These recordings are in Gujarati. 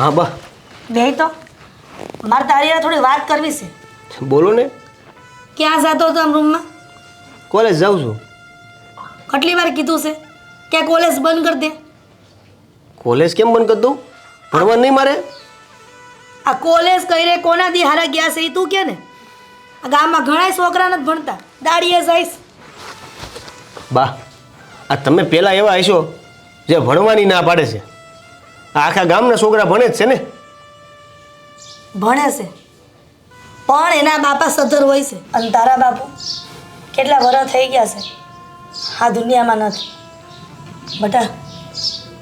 હા બા. બે તો મારે તારી હારે થોડી વાત કરવી છે. બોલો ને. ક્યાં જતો હતો આમ રૂમમાં? કોલેજ જાઉં છું. કેટલી વાર કીધું છે કે કોલેજ બંધ કરી દે? કોલેજ કેમ બંધ કરી દઉં? ભણવા નહીં મારે? આ કોલેજ કઈ રે કોના દી હારા ગયા છે એ તું કે ને? આ ગામમાં ઘણા છોકરા નથી ભણતા, દાડીએ જઈશ. બા, આ તમે પહેલાં એવા હશો જે ભણવાની ના પાડે છે. આ આખા ગામના છોકરા ભણે જ છે ને. ભણે છે પણ એના બાપા સધર હોય છે. અને તારા બાપુ કેટલા વર્ષ થઈ ગયા છે આ દુનિયામાં નથી. બટા,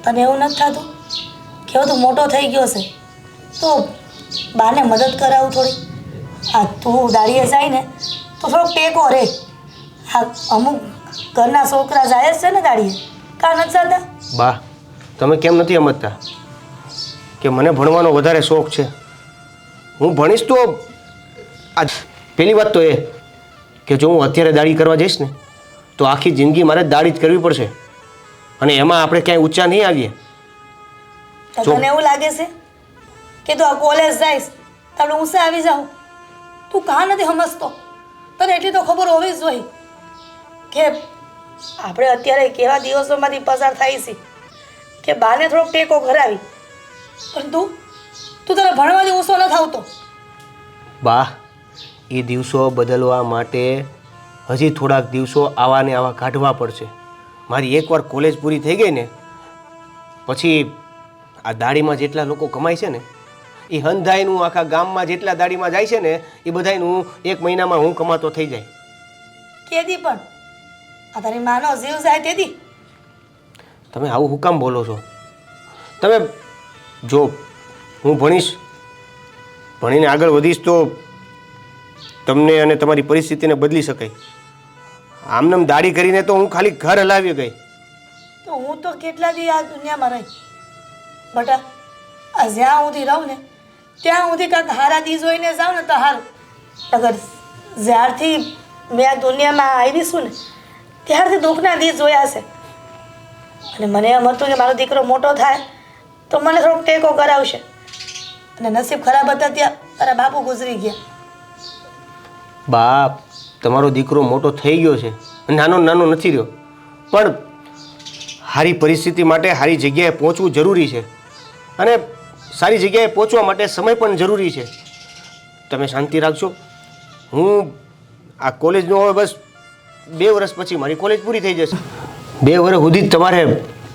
તને એવું નથી થતું કે તું મોટો થઈ ગયો છે તો બાને મદદ કરાવું થોડી? આ તું દાડીએ જાય ને તો થોડોક ટેકો રે. આ અમુક ઘરના છોકરા જાય જ છે ને દાડીએ, કાં નથી જતા? બા, તમે કેમ નથી સમજતા કે મને ભણવાનો વધારે શોખ છે. હું ભણીશ તો આ પહેલી વાત તો એ કે જો હું અત્યારે દાડી કરવા જઈશ ને તો આખી જિંદગી મારે દાડી જ કરવી પડશે અને એમાં આપણે ક્યાંય ઊંચા નહીં આવીએ. તો તને એવું લાગે છે કે તું આ કોલેજ જઈશ તો આપણે ઊંચે આવી જાઉં? તું કાં નથી સમજતો? તને એટલી તો ખબર હોવી જ જોઈએ કે આપણે અત્યારે કેવા દિવસોમાંથી પસાર થાય છે કે બાને થોડોક ટેકો કરાવી. પણ તું તને ભણવાથી ઊંચો નથી આવતો. બા, એ દિવસો બદલવા માટે હજી થોડાક દિવસો આવા ને આવા કાઢવા પડશે. મારી એકવાર કોલેજ પૂરી થઈ ગઈ ને પછી આ દાડીમાં જેટલા લોકો કમાય છે ને એ હંધાઈનું આખા ગામમાં જેટલા દાડીમાં જાય છે ને એ બધાયનું એક મહિનામાં હું કમાતો થઈ જાય. કેદી પણ આ તારી માનો જીવ જાય તેદી? તમે આવું હું કામ બોલો છો? તમે જો હું ભણીશ, ભણીને આગળ વધીશ તો તમને અને તમારી પરિસ્થિતિને બદલી શકાય. આમનામ દાડી કરીને તો હું ખાલી ઘર હલાવી ગઈ. તો હું તો કેટલા દી આ દુનિયામાં રહી બટા. આ જ્યાં સુધી રહું ને ત્યાં સુધી કાંઈક હારા દી જોઈને જાઉં ને તો હારું. અગર જ્યારથી મેં આ દુનિયામાં આવી છું ને ત્યારથી દુઃખના દી જોયા છે. અને મને એમ હતું કે મારો દીકરો મોટો થાય તો મને થોડોક ટેકો કરાવશે. અને નસીબ ખરાબ હતા ત્યાં તારા બાપુ ગુજરી ગયા. બાપ, તમારો દીકરો મોટો થઈ ગયો છે, નાનો નાનો નથી રહ્યો. પણ સારી પરિસ્થિતિ માટે સારી જગ્યાએ પહોંચવું જરૂરી છે અને સારી જગ્યાએ પહોંચવા માટે સમય પણ જરૂરી છે. તમે શાંતિ રાખજો. હું આ કોલેજનો હવે બસ 2 વર્ષ પછી મારી કોલેજ પૂરી થઈ જશે. 2 વર્ષ સુધી જ તમારે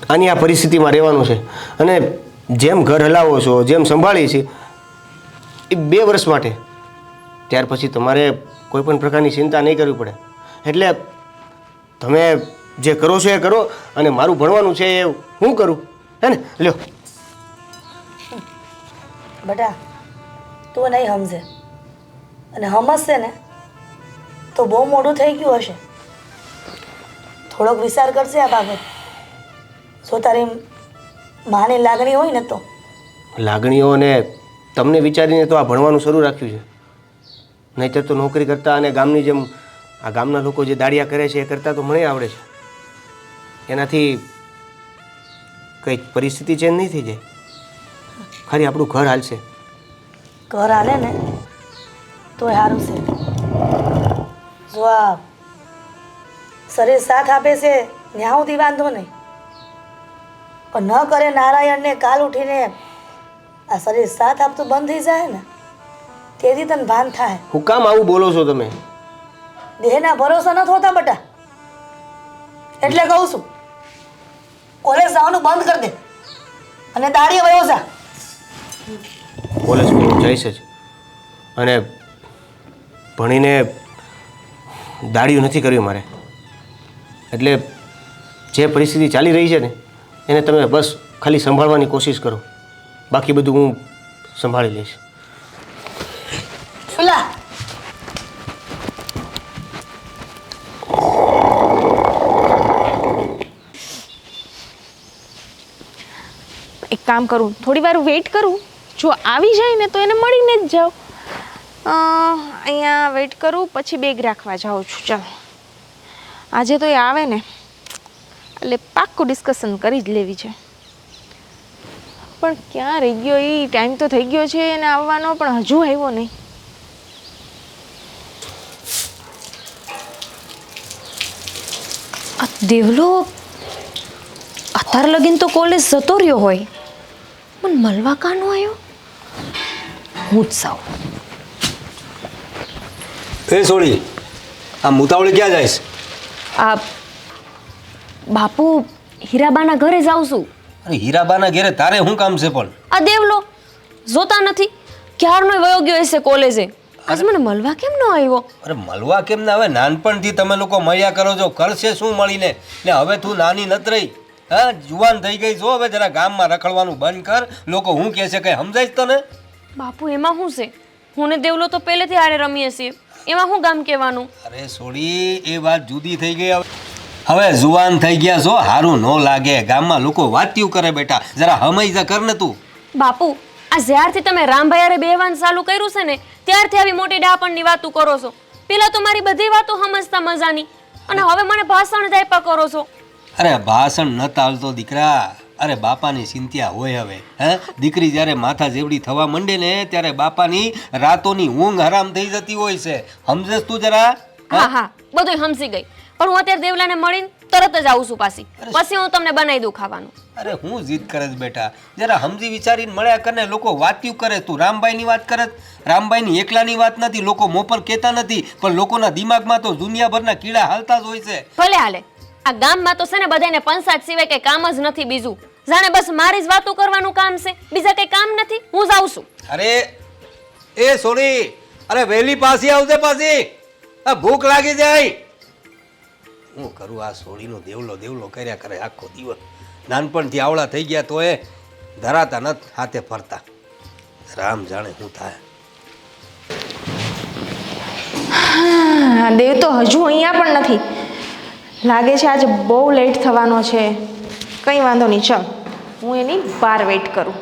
આની આ પરિસ્થિતિમાં રહેવાનું છે અને જેમ ઘર હલાવો છો, જેમ સંભાળી છે એ 2 વર્ષ માટે. ત્યાર પછી તમારે કોઈ પણ પ્રકારની ચિંતા નહીં કરવી પડે. એટલે તમે જે કરો છો એ કરો અને મારું ભણવાનું છે એ હું કરું, હે ને? લ્યો. બટા, તું નહીં સમજે અને સમજશે ને તો બહુ મોડું થઈ ગયું હશે. થોડોક વિચાર કરશે આ બાબત. જો તારી માની લાગણી હોય ને તો. લાગણીઓને તમને વિચારીને તો આ ભણવાનું શરૂ રાખ્યું છે. નહીંતર તો નોકરી કરતા અને ગામની જેમ આ ગામના લોકો જે દાડિયા કરે છે એ કરતાં તો મને આવડે છે. એનાથી કંઈ પરિસ્થિતિ ચેન્જ નહીં થઈ જાય. ખાલી આપણું ઘર હાલશે. ઘર હાલે ને તોય સારું છે. જો આ શરીર સાથ આપે છે ત્યાં સુધી વાંધો નહીં, પણ ન કરે નારાયણને કાલ ઉઠીને આ શરીર સાથ આપતું બંધ થઈ જાય ને તેથી તને ભાન થાય. હું કામ આવું બોલો છો તમે? દેહના ભરોસા નથી હોતા બટા. એટલે કહું છું કોલેજ જવાનું બંધ કરી દે અને દાડીએ વયો જા. કોલેજ જઈશ જ અને ભણીને દાડિયું નથી કરવી મારે. એટલે જે પરિસ્થિતિ ચાલી રહી છે ને એને તમે બસ ખાલી સંભાળવાની કોશિશ કરો. બાકી બધું હું સંભાળી લઈશ. ફુલા, એક કામ કરું, થોડી વાર વેઇટ કરું. જો આવી જાય ને તો એને મળીને જ જાઉં. અહીંયા વેઇટ કરું પછી બેગ રાખવા જાઉં છું. ચાલો, આજે તો એ આવે ને એટલે પાક્કું ડિસ્કશન કરી જ લેવી છે. પણ ક્યાં રહી ગયો એ? ટાઈમ તો થઈ ગયો છે એને આવવાનો, પણ હજુ આવ્યો નહીં. આ દેવલો અત્યાર લગીન તો કોલેજ જતો રહ્યો હોય, પણ મળવા કાનો આવ્યો? હું જ સાવ. એ સોળી, આ મુતાવળી ક્યાં જઈશ? આ બાપુ હીરાબાના ઘરે જાઉં છું. અરે હીરાબાના ઘેરે તારે શું કામ છે પણ? આ દેવલો જોતા નથી ક્યારનો વયો ગયો હશે કોલેજે. આજ મને મળવા કેમ ન આવ્યો? અરે મળવા કેમ ના? હવે નાનપણથી તમે લોકો મળ્યા કરો છો, કરશે શું મળીને? ને હવે તું નાની નત રહી, હા જુવાન થઈ ગઈ છો. હવે જરા ગામમાં રખડવાનું બંધ કર. લોકો હું કહે છે કઈ સમજાય જ તને? બાપુ એમાં શું છે? હું ને દેવલો તો પહેલેથી હારે રમીએ છીએ, એમાં શું ગામ કહેવાનું? અરે સોળી, એ વાત જુદી થઈ ગઈ. હવે જુવાન થઈ ગયા છો, હારું ન લાગે. ગામમાં લોકો વાત્યું કરે બેટા, જરા હમૈજા કર ને તું. બાપુ આ જ્યારથી તમે રામભાઈ હારે બેહવાનું ચાલુ કર્યું છે ને, ત્યારથી આવી મોટી ડાપણની વાતો કરો છો. પેલા તો મારી બધી વાતો સમજતા મજાની, અને હવે મને ભાષણ જ આપ્યા કરો છો. અરે ભાષણ ન ચાલતો દીકરા. અરે બાપાની ચિંતા હોય હવે. હે દીકરી જ્યારે માથા જેવડી થવા માંડે ને ત્યારે બાપાની રાતોની ઊંઘ હરામ થઈ જતી હોય છે. સમજેસ તું જરા? હા હા બધું સમજી ગઈ, પણ હું અત્યારે દેવલાને મળીને તરત જ આવું છું પાછી. પછી હું તમને બનાવી દઉં ખાવાનું. અરે હું જીદ કરે છે બેટા, જરા સમજી વિચારીને મળ્યા કરે. લોકો વાત્યું કરે, તું રામભાઈની વાત કરે. રામભાઈની એકલાની વાત નથી, લોકો મોપર કહેતા નથી, પણ લોકોના દિમાગમાં તો દુનિયાભરના કીડા હાલતા જ હોય છે. ભલે હાલે, આ ગામમાં તો છે ને બધાને પંચાયત સિવાય કઈ કામ જ નથી બીજું. જાણે બસ મારી જ વાતો કરવાનું કામ છે, બીજા કઈ કામ નથી. હું જાઉં છું. અરે એ સોની, અરે વહેલી પાછી આવજે પાછી, આ ભૂખ લાગી જાય. હું કરું આ સોળીનો દેવલો દેવલો કર્યા કરે આખો દિવસ. નાનપણથી આવડા થઈ ગયા તો એ ધરાતા નથી હાથે ફરતા. રામ જાણે શું થાય. હા, દેવ તો હજુ અહીંયા પણ નથી. લાગે છે આજે બહુ લેટ થવાનો છે. કંઈ વાંધો નહીં, ચાલ હું એની બહાર વેઇટ કરું.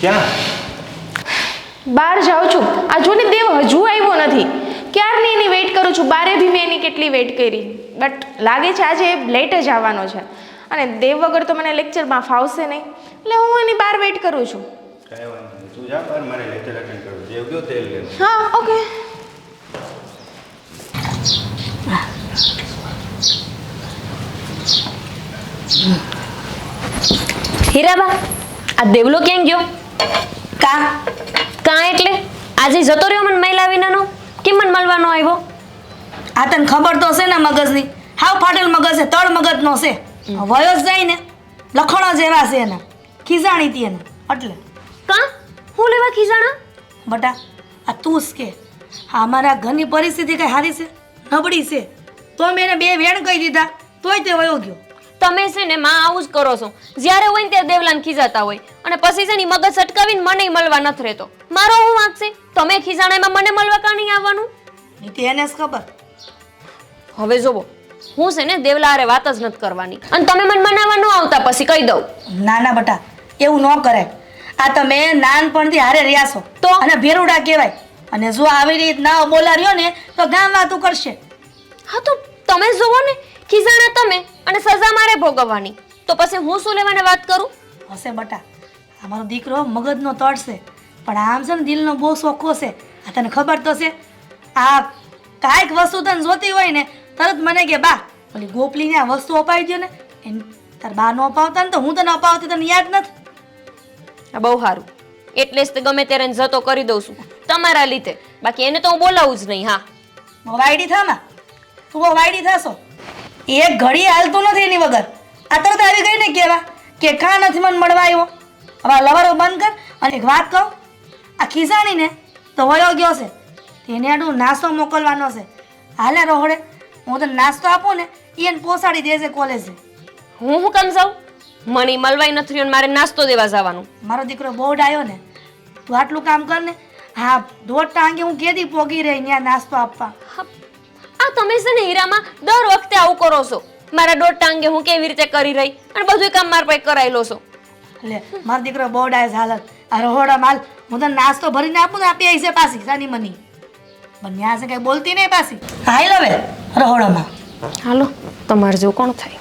ક્યાં? બહાર જાઉં છું. આ જો ને દેવ હજુ આવ્યો નથી. ક્યારની એની વેઇટ કરું છું. બારે બી મેં એની કેટલી વેઇટ કરી, બટ લાગે છે આજે લેટ જ આવવાનો છે. અને દેવ વગર તો મને લેક્ચરમાં ફાવશે નહીં, એટલે હું એની બહાર વેઇટ કરું છું. કાંઈ વાંધો નહીં, તું જા બહાર, મારે લેક્ચર અટેન્ડ કરવું. જે ગયો તેલ લે. હા ઓકે. હીરાબા આ દેવલો ક્યાં ગયો? કાં એટલે આજે જતો રહ્યો મને મહિલા વિનાનો? કેમ મને મળવાનો આવ્યો? આ તને ખબર તો છે ને મગજની, હાવ ફાટેલ મગજ છે, તળ મગજનો છે. વયો જ જાય ને, લખણો જેવા છે એના, ખીજાણી હતી એને એટલે. કાં હું લેવા ખીજાણા? બટા આ તું જ કે હા અમારા ઘરની પરિસ્થિતિ કઈ સારી છે? નબળી છે. તો મેં એને બે વેણ કહી દીધા, તોય તે વયો ગયો. તમે છે ને માં આવું જ કરો છો. જ્યારે હોય ને ત્યારે દેવલાને ખીજાતા હોય, અને પછી છે ને મગજ સટકાવીને મને મળવા નથી રહેતો. મારો હું વાંક છે? તમે ખીજાણામાં મને મળવા કાં નહીં આવવાનું? નીતિ એને જ ખબર. હવે જોવો, હું છે ને દેવલા હારે વાત જ નથી કરવાની, અને તમે મને મનાવવા ન આવતા પછી કહી દઉં. ના ના બટા એવું ન કરાય. આ તમે નાનપણથી હારે રહ્યા છો તો અને ભેરુડા કહેવાય. અને જો આવી રીત ના બોલા રહ્યો ને તો ગામ વાતું કરશે. હા તો તમે જોવો ને, ખીજાણા તમે અને સજા મારે ભોગવવાની, તો પછી હું શું લેવાને વાત કરું? હશે બટા, અમારો દીકરો મગજનો તળ છે, પણ આમ છે ને દિલનો બહુ ચોખ્ખો છે. આ તને ખબર તો છે. આ કાંઈક વસ્તુ તને જોતી હોય ને તરત મને કે બા ઓલી ગોપલીને આ વસ્તુ અપાવી દો ને. એમ તાર બા ન અપાવતા ને તો હું તને અપાવતી, તને યાદ નથી? આ બહુ સારું, એટલે જ તો ગમે ત્યારે એને જતો કરી દઉં છું તમારા લીધે. બાકી એને તો હું બોલાવું જ નહીં. હા બહુ વાયડી થામાં, તું બહુ વાયડી થશો. એક ઘડી હાલતું નથી એની વગર. આ તરત આવી ગઈ ને કહેવા કે કાં નથી મને મળવા આવ્યો. હવે આ લવારો બંધ કર. અને એક વાત કહું, આ ખીસાણીને તો વયો ગયો છે, તેને આડું નાસ્તો મોકલવાનો છે. હાલે રોહડે હું તને નાસ્તો આપું ને એને પોસાડી દેશે કોલેજે. હું કામ જાઉં? મને મળવાય નથી રહ્યો ને મારે નાસ્તો દેવા જવાનું. મારો દીકરો બહુ ડાયો ને, તું આટલું કામ કર ને. હા દોઢ ટાંગે હું કેદી પોગી રહી ત્યાં નાસ્તો આપવા. હા, આ તમે છે ને હીરામાં દર વખતે આવું કરો છો. મારા દોઢ ટાંગે હું કેવી રીતે કરી રહી, અને બધું કામ મારા પાસે કરાયેલો છો. એટલે મારો દીકરો બહુ ડાયો છે. હાલત આ રોહડા માલ હું તને નાસ્તો ભરીને આપું ને આપી આવી છે પાછી સાની મની. પણ ત્યાં છે કઈ બોલતી નહીં પાછી. હાલ હવે રહોડામાં. હાલો તમારે જો કોણ થાય.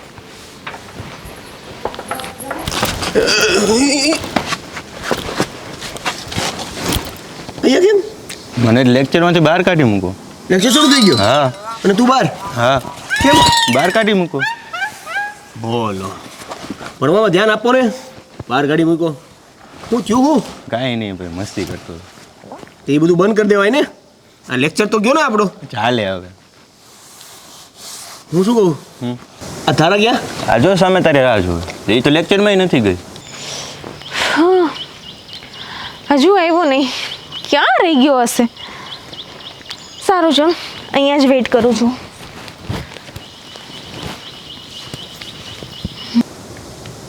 અહીંયા કેમ મને લેક્ચરમાંથી બહાર કાઢી મૂકો. લેક્ચર શરૂ થઈ ગયો હા અને તું બહાર હા કેમ બહાર કાઢી મૂકો. બોલો ભણવામાં ધ્યાન આપો ને બહાર ગાડી મૂકો હું થયું હું કાંઈ નહીં ભાઈ, મસ્તી કરતો. તો એ બધું બંધ કરી દેવાય ને આ લેક્ચર તો ગયો ને આપણો ચાલે હવે. હું શું કહું હમ. આ તારા ગયા આ જો સામે તારે રાહ જોવે. એ તો લેક્ચરમાં નથી ગઈ. હજુ આવ્યો નહીં, ક્યાં રહી ગયો હશે? સારું ચાલ, અહીંયા જ વેઇટ કરું છું.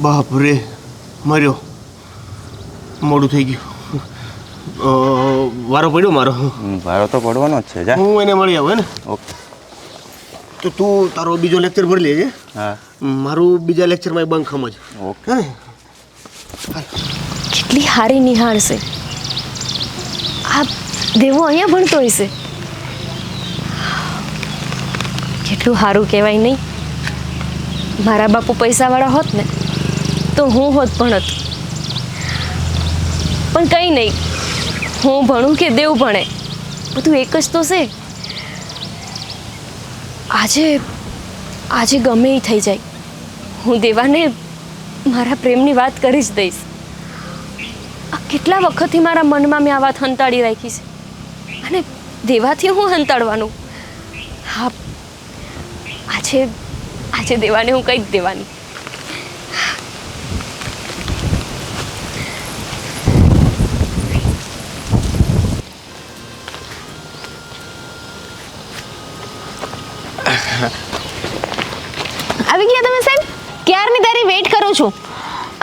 બાપ રે મર્યો, મોડું થઈ ગયું. વારો પડ્યો મારો. ભારો તો પડવાનો જ છે. જા. હું એને મળી આવું ને. ઓકે. તો તું તારો બીજો લેક્ચર ભરી લેજે. હા મારું બીજા લેક્ચરમાં બંધ સમજ. ઓકે. હે ને? કેટલી હારી નિહાળ છે. આ દેવો અહીંયા ભણતો હશે. કેટલું સારું કહેવાય નહીં. મારા બાપુ પૈસાવાળા હોત ને તો હું હોત ભણત. પણ કંઈ નહીં, હું ભણું કે દેવ ભણે બધું એક જ તો છે. આજે ગમે એ થઈ જાય, હું દેવાને મારા પ્રેમની વાત કરી જ દઈશ. આ કેટલા વખતથી મારા મનમાં મેં આ વાત હંતાડી રાખી છે, અને દેવાથી હું હંતાડવાનું? હા, આજે દેવાને હું કંઈક દેવાની. આવી ગયા તમે સાહેબ? ક્યારની તારી વેઇટ કરું છું.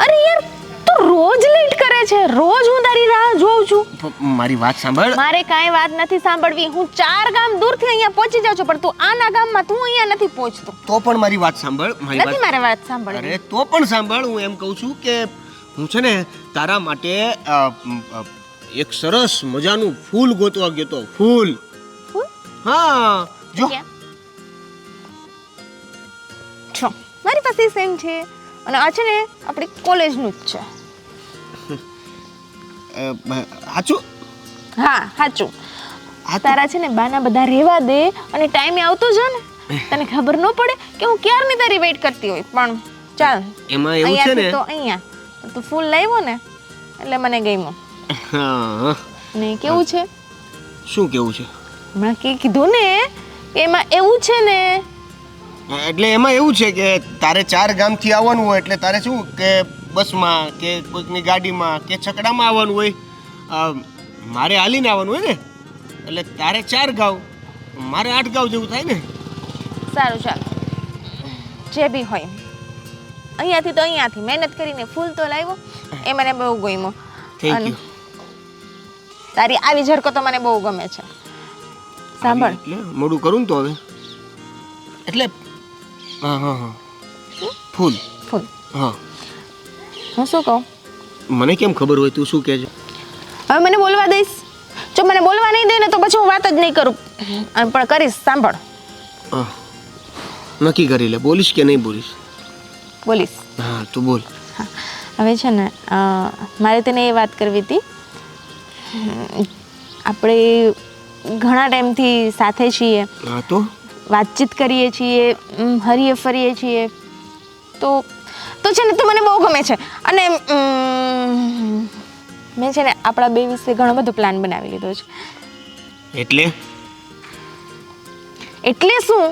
અરે યાર, તું રોજ લેટ કરે છે. રોજ હું તારી રાહ જોઉં છું. મારી વાત સાંભળ. મારે કાંઈ વાત નથી સાંભળવી. હું 4 ગામ દૂરથી અહીંયા પહોંચી જાઉં છું, પણ તું આના ગામમાં તું અહીંયા નથી પહોંચતો. તો પણ મારી વાત સાંભળ. નથી મારે વાત સાંભળવી. અરે તો પણ સાંભળ, હું એમ કહું છું કે હું છે ને તારા માટે એક સરસ મજાનું ફૂલ ગોતવા ગયો તો. ફૂલ? ફૂલ? હા જો. ક્યાં? છો, મારી પાસે સેમ છે, અને આ છે ને આપણી કોલેજનું જ છે. સાચું? હા સાચું. હા તો- તારા છે ને બાના બધા રહેવા દે અને ટાઈમે આવતો જા ને, તને ખબર ન પડે કે હું ક્યારની તારી વેઇટ કરતી હોય. પણ ચાલ, એમાં એવું છે ને. અહીંયાથી તો અહીંયા તું ફૂલ લાવ્યો ને એટલે મને ગમ્યો. હા. ને કેવું છે? શું કેવું છે? હમણાં કીધું ને કે એમાં એવું છે ને. એટલે એમાં એવું છે કે તારે 4 ગામથી આવવાનું હોય, એટલે તારે શું કે બસમાં કે કોઈકની ગાડીમાં કે છકડામાં આવવાનું હોય. મારે હાલીને આવવાનું હોય ને, એટલે તારે 4 ગાંવ, મારે 8 ગાંવ જેવું થાય ને. સારું ચાલ, જે બી હોય. અહીંયાથી તો અહીંયાથી મહેનત કરીને ફૂલ તો લાવ્યો, એ મને બહુ ગમ્યો. થેન્ક અને યુ. તારી આવી ઝરકો તો મને બહુ ગમે છે. સાંભળ, એટલે મોડું કરું ને તો હવે એટલે હા હા હા ફૂલ. ફૂલ હા, હું શું કહું? મને કેમ ખબર હોય તું શું કહે છે? હવે મને બોલવા દઈશ? જો મને બોલવા નહીં દે ને તો પછી હું વાત જ નહીં કરું. અને પણ કરીશ. સાંભળ, હા, નક્કી કરી લે, બોલીશ કે નહીં બોલીશ? બોલીશ. હા તું બોલ. હવે છે ને મારે તને એ વાત કરવી હતી. આપણે ઘણા ટાઈમથી સાથે છીએ, હા તો વાતચીત કરીએ છીએ, હરીએ ફરીએ છીએ, તો છે ને તું મને બહુ ગમે છે. અને મેં છે ને આપણા બે વિશે ઘણો બધો પ્લાન બનાવી લીધો છે. એટલે શું?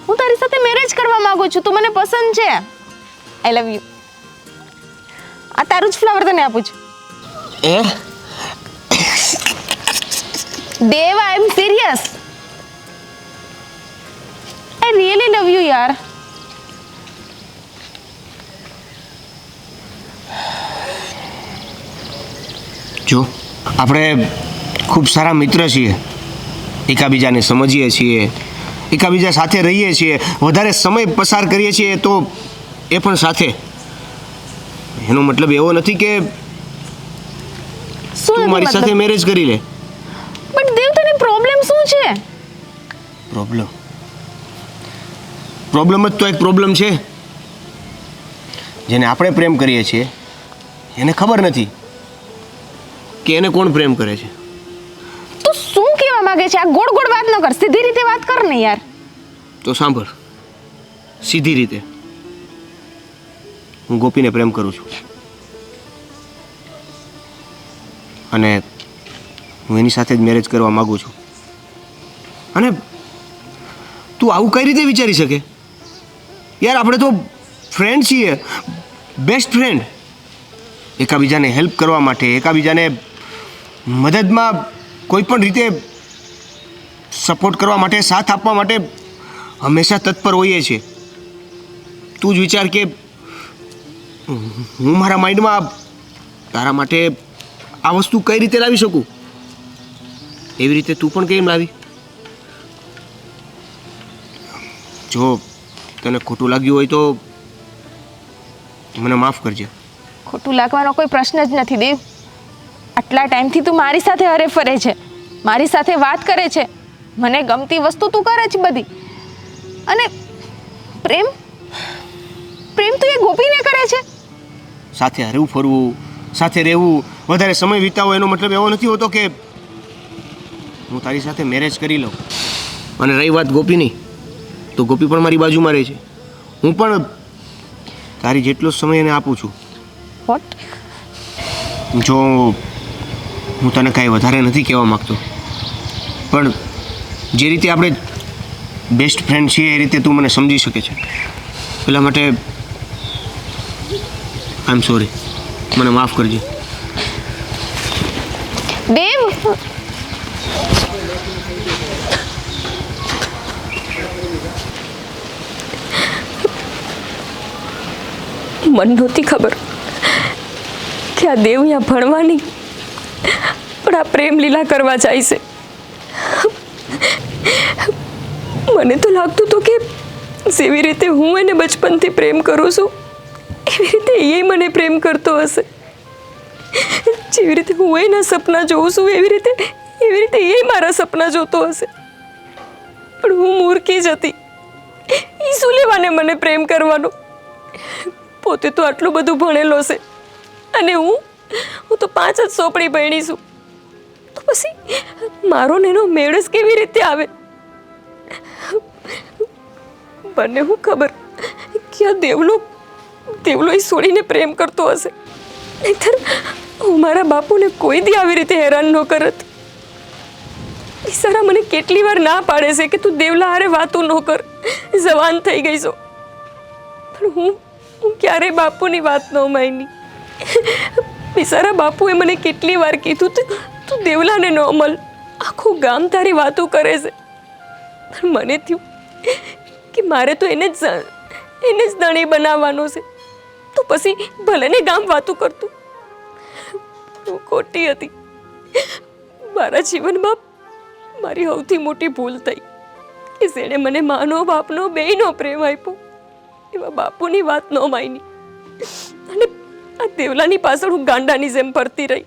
હું તારી સાથે મેરેજ કરવા માંગુ છું. તું મને પસંદ છે. I love you. આ તારું જ ફ્લાવર તને આપું છું. એ Dev, I am serious. I really love you યાર. જો આપણે ખૂબ સારા મિત્ર છીએ, એકાબીજાને સમજીએ છીએ, એકાબીજા સાથે રહીએ છીએ, વધારે સમય પસાર કરીએ છીએ, તો એ પણ સાથે. એનો મતલબ એવો નથી કે શું તું મારી સાથે મેરેજ કરી લે. બટ દેવ, તને પ્રોબ્લેમ શું છે? પ્રોબ્લેમ જ તો એક પ્રોબ્લેમ છે. જેને આપણે પ્રેમ કરીએ છીએ એને ખબર નથી કે એને કોણ પ્રેમ કરે છે. તું શું કહેવા માંગે છે? આ ગોળ ગોળ વાત ન કર, સીધી રીતે વાત કર ને યાર. તો સાંભળ, સીધી રીતે હું ગોપીને પ્રેમ કરું છું અને હું એની સાથે જ મેરેજ કરવા માગું છું. અને તું આવું કઈ રીતે વિચારી શકે યાર? આપણે તો ફ્રેન્ડ છીએ, બેસ્ટ ફ્રેન્ડ. એકાબીજાને હેલ્પ કરવા માટે, એકાબીજાને મદદમાં કોઈ પણ રીતે સપોર્ટ કરવા માટે, સાથ આપવા માટે હંમેશા તત્પર હોઈએ છીએ. તું જ વિચાર કે હું મારા માઇન્ડમાં તારા માટે આ વસ્તુ કઈ રીતે લાવી શકું, એવી રીતે તું પણ કેમ લાવી? જો તને ખોટું લાગ્યું હોય તો મને માફ કરજે. ખોટું લાગવાનો કોઈ પ્રશ્ન જ નથી દેવ. આટલા ટાઈમથી તું મારી સાથે હરે ફરે છે, મારી સાથે વાત કરે છે, મને ગમતી વસ્તુ તું કરે છે બધી. અને પ્રેમ પ્રેમ તું એ ગોપીને કરે છે. સાથે હરવું ફરવું, સાથે રહેવું, વધારે સમય વિતાવો, એનો મતલબ એવો નથી હોતો કે હું તારી સાથે મેરેજ કરી લઉં. અને રહી વાત ગોપીની, તો ગોપી પણ મારી બાજુમાં રહે છે. હું પણ તારી જેટલો સમય એને આપું છું. વોટ? જો હું તને કાંઈ વધારે નથી કહેવા માગતો, પણ જે રીતે આપણે બેસ્ટ ફ્રેન્ડ છીએ એ રીતે તું મને સમજી શકે છે. એટલા માટે આઈ એમ સોરી, મને માફ કરજે. દેવ, મને નહોતી ખબર કે આ દેવ અહીંયા ભણવાની પણ આ પ્રેમ લીલા કરવા જાય છે. મને તો લાગતું હતું કે જેવી રીતે હું એને બચપનથી પ્રેમ કરું છું એવી રીતે એ મને પ્રેમ કરતો હશે. જેવી રીતે હું એના સપના જોઉં છું એવી રીતે એ મારા સપના જોતો હશે. પણ હું મૂર્ખી જ હતી. એ શું લેવાને મને પ્રેમ કરવાનો? પોતે તો આટલું બધું ભણેલો છે અને હું તો 5 જ સોપડી ભણી છું. તો પછી મારો ને એનો મેળ જ કેવી રીતે આવે? મને હું ખબર કે આ દેવલો એ છોડીને પ્રેમ કરતો હશે, નહીંતર હું મારા બાપુને કોઈ દી આવી રીતે હેરાન ન કરત. ઈશારા મને કેટલી વાર ના પાડે છે કે તું દેવલા હારે વાતો ન કર, જવાન થઈ ગઈ છો. પણ હું ક્યારેય બાપુની વાત ન માની. બિચારા બાપુએ મને કેટલી વાર કીધું તું દેવલાને ન મળ, આખું ગામ તારી વાતો કરે છે. પણ મને થયું કે મારે તો એને જ ધણી બનાવવાનો છે. તો પછી ભલે ને ગામ વાતો કરતું. હું ખોટી હતી. મારા જીવનમાં મારી સૌથી મોટી ભૂલ થઈ કે જેણે મને માનો બાપનો બેયનો પ્રેમ આપ્યો એવા બાપુની વાત ન માની અને આ દેવલાની પાછળ હું ગાંડાની જેમ ફરતી રહી.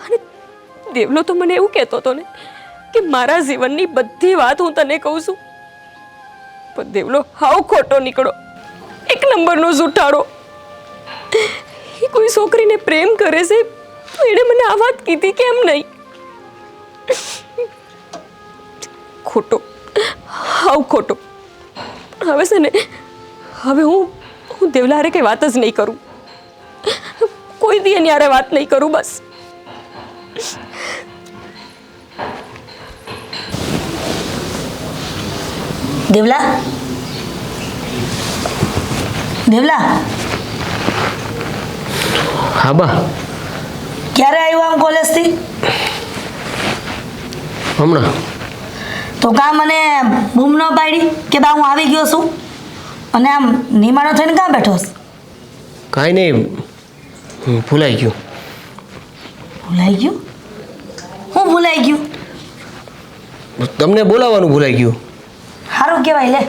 અને દેવલો તો મને એવું કહેતો હતો ને કે મારા જીવનની બધી વાત હું તને કહું છું. પણ દેવલો હાવ ખોટો નીકળો, 1 નંબરનો જૂઠાડો. એ કોઈ છોકરીને પ્રેમ કરે છે તો એણે મને આ વાત કીધી કેમ નહીં? ખોટો, હાવ ખોટો. હવે છે ને, હવે હું દેવલા હારે કઈ વાત જ નહીં કરું. કોઈ દી એની હારે વાત નહીં કરું. બસ દેવલા, દેવલા, હા બા. ક્યારે આવ્યો આમ કોલેજથી? હમણાં. તો કાં મને બૂમ ન પાડી કે બા હું આવી ગયો છું અને આમ નિમાણો થઈને કાં બેઠો છે? કાંઈ નહીં, ભૂલાઈ ગયું. ભૂલાઈ ગયું? હું ભૂલાઈ ગયું? તમને બોલાવવાનું ભૂલાઈ ગયું. સારું કહેવાય લે,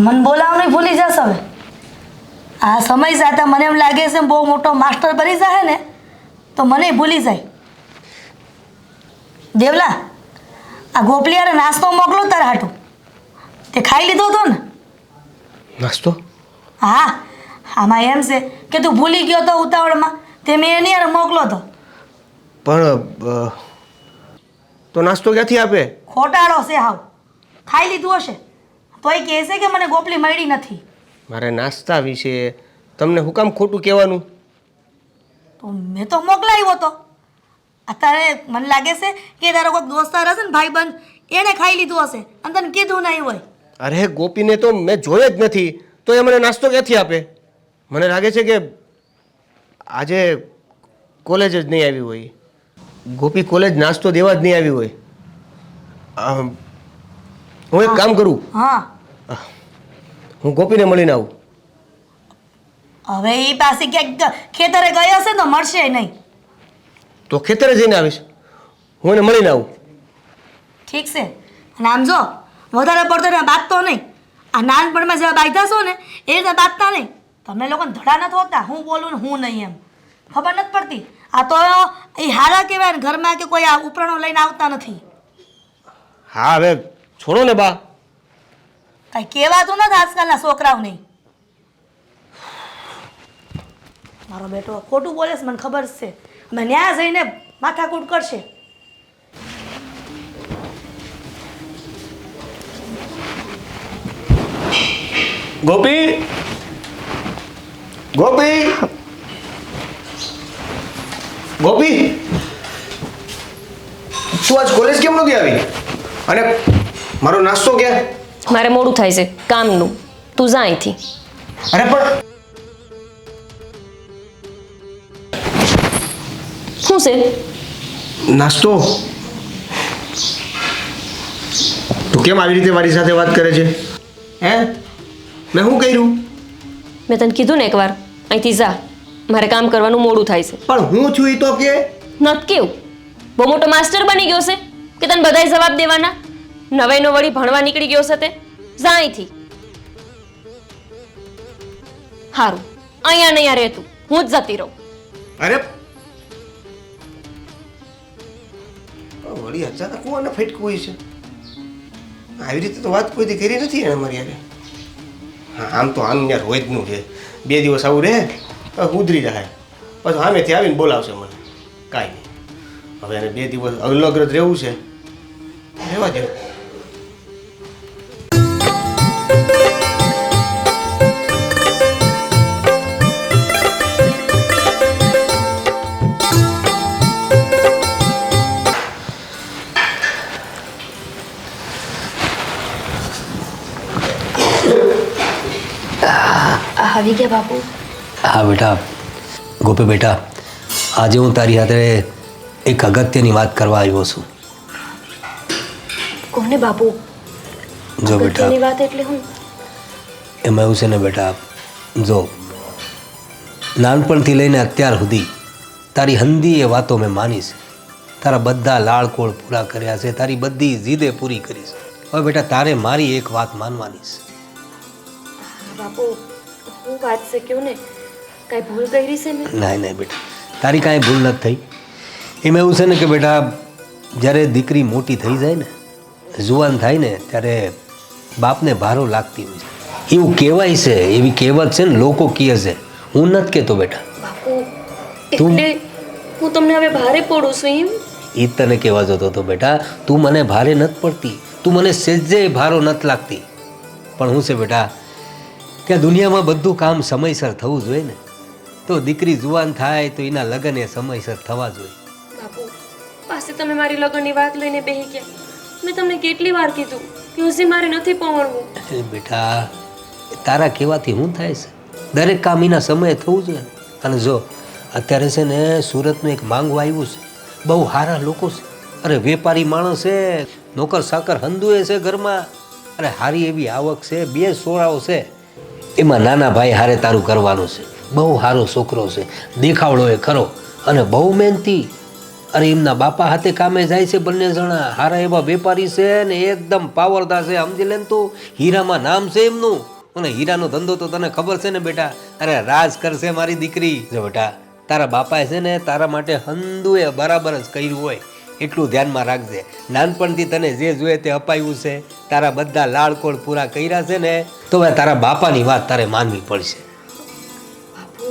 મને બોલાવવાનું ભૂલી જશ. હવે આ સમય સાથે મને એમ લાગે છે બહુ મોટો માસ્ટર બની જાય ને તો મને ભૂલી જાય. દેવલા, આ ગોપલિયારે નાસ્તો મોકલો તારે હાટું. તે ખાઈ લીધો હતો ને? નાસ્તો? હા આમાં એમ છે કે તું ભૂલી ગયો તો ઉતાવળમાં તે મેં એની યાર મોકલો તો. પણ તો નાસ્તો ક્યાંથી આપે? ખોટાડો છે હાવ. ખાઈ લીધું હશે તોય કહે છે કે મને ગોપલી મળી નથી. મારે નાસ્તા વિશે તમને હું કામ ખોટું કહેવાનું? તો મેં તો મોકલાવ્યો તો. અત્યારે મને લાગે છે કે તારો કોઈ દોસ્તાર હશે ને ભાઈબંધ એણે ખાઈ લીધું હશે અને તને કીધું નહીં હોય. અરે ગોપીને તો મેં જોયો જ નથી તો એ મને નાસ્તો ક્યાંથી આપે? મને લાગે છે કે આજે કોલેજ જ નહીં આવી હોય. ગોપી કોલેજ નાસ્તો દેવા જ નહીં આવી હોય. હું એક કામ કરું, હા હું ગોપીને મળીને આવું. હવે એ પાસે ક્યાંક ખેતરે ગયો હશે તો મળશે નહીં. તો ખેતરે જઈને આવીશ, હું એને મળીને આવું. ઠીક છે. અને આમ જો વધારે પડતો ને બાંધતો નહીં. આ નાનપણમાં જેવા બાંધ્યા છો ને એ રીતે બાંધતા નહીં. તમે લોકોને ધડા નથી હોતા હું બોલું ને હું નહીં એમ ખબર નથી પડતી. આ તો એ હારા કહેવાય ને ઘરમાં કે કોઈ આ ઉપરણો લઈને આવતા નથી. હા હવે છોડો ને બા. કાંઈ કહેવાતું નથી આજકાલના છોકરાઓને. મારો બેટો ખોટું બોલે છે મને ખબર છે. અમે ન્યા જઈને માથાકૂટ કરશે. ગોપી, ગોપી, ગોપી, તું આજ કોલેજ કેમ નથી આવી? અને મારો નાસ્તો ક્યાં? મારે મોડું થાય છે કામનું. તું જા અહીંથી. અરે પણ શું છે? નાસ્તો તું કેમ આવી રીતે મારી સાથે વાત કરે છે? હે મેં શું કર્યું? મેં તને કીધું ને એકવાર અહીંથી જા. મારે કામ કરવાનું મોડું થાય છે. પણ હું છું એ તો કે. નત કેવું બહુ મોટો માસ્ટર બની ગયો છે કે તને બધાય જવાબ દેવાના? નવાઈનો વળી ભણવા નીકળી ગયો છે તે. જા અહીંથી. હારું અહીંયા નહીં રહેતું, હું જ જતી રહું. અરે વળી અચાનક હું આને ફટકું હોય છે. આવી રીતે તો વાત કોઈથી કરી નથી એને મારી યારે. હા આમ તો આમ યાર રોજનું છે. 2 દિવસ આવું રહે ઉધરી જાય પછી સામેથી આવીને બોલાવશે મને. કાંઈ નહીં, હવે એને 2 દિવસ અલગ જ રહેવું છે, રહેવા દે. આવી ગયા બાપુ. હા બેટા, ગોપી બેટા, આજે હું તારી સાથે એક અગત્યની વાત કરવા આવ્યો છું. કોને બાપુ? જો બેટા, અગત્યની વાત એટલે હું? એમાં એવું છે ને બેટા, જો નાનપણથી લઈને અત્યાર સુધી તારી હંધી એ વાતો મેં માની છે. તારા બધા લાળકોળ પૂરા કર્યા છે, તારી બધી જીદે પૂરી કરી છે. હવે બેટા તારે મારી એક વાત માનવાની છે. બાપુ હું વાત છે કેવું ને, કાંઈ ભૂલ કરી છે મેં? નહીં નહીં બેટા, તારી કાંઈ ભૂલ નથી થઈ. એમાં એવું છે ને કે બેટા, જ્યારે દીકરી મોટી થઈ જાય ને, જુવાન થાય ને, ત્યારે બાપને ભારો લાગતી હોય છે. એવું કહેવાય છે, એવી કહેવત છે ને, લોકો કહે છે, હું નથી કહેતો બેટા. બાપુ એટલે હું તમને હવે ભારે પડું છું એમ? એ તને કહેવા જતો હતો બેટા, તું મને ભારે નથી પડતી, તું મને સહેજે ભારો નથી લાગતી. પણ હું છે બેટા કે આ દુનિયામાં બધું કામ સમયસર થવું જોઈએ ને. તો દીકરી જુવાન થાય તો એના લગ્ન એ સમયસર થવા જોઈએ. બાપુ પાસે તમે મારી લગ્નની વાત લઈને બેહી ગયા. મેં તમને કેટલી વાર કીધું કે હજી મારે નથી પહોંચવું. અરે બેટા, તારા કહેવાથી શું થાય છે? દરેક કામ એના સમયે થવું જોઈએ. અને જો અત્યારે છે ને સુરતનું એક માંગવા આવ્યું છે, બહુ સારા લોકો છે. અરે વેપારી માણસ છે, નોકર સાકર હંધુએ છે ઘરમાં. અરે સારી એવી આવક છે, 2 છોરાઓ છે. એમાં નાના ભાઈ હારે તારું કરવાનું છે. બહુ સારો છોકરો છે, દેખાવડો એ ખરો અને બહુ મહેનતી. અરે એમના બાપા હાથે કામે જાય છે બંને જણા. હારા એવા વેપારી છે ને એકદમ પાવરદાર છે. સમજી લે ને તું, હીરામાં નામ છે એમનું. અને હીરાનો ધંધો તો તને ખબર છે ને બેટા. અરે રાજ કરશે મારી દીકરી. જો બેટા, તારા બાપાએ છે ને તારા માટે હંધુએ બરાબર જ કર્યું હોય એટલું ધ્યાનમાં રાખજે. નાનપણથી તને જે જોઈએ તે અપાયું છે, તારા બધા લાડકોડ પૂરા કર્યા છે ને, તો હવે તારા બાપાની વાત તારે માનવી પડશે. બાપુ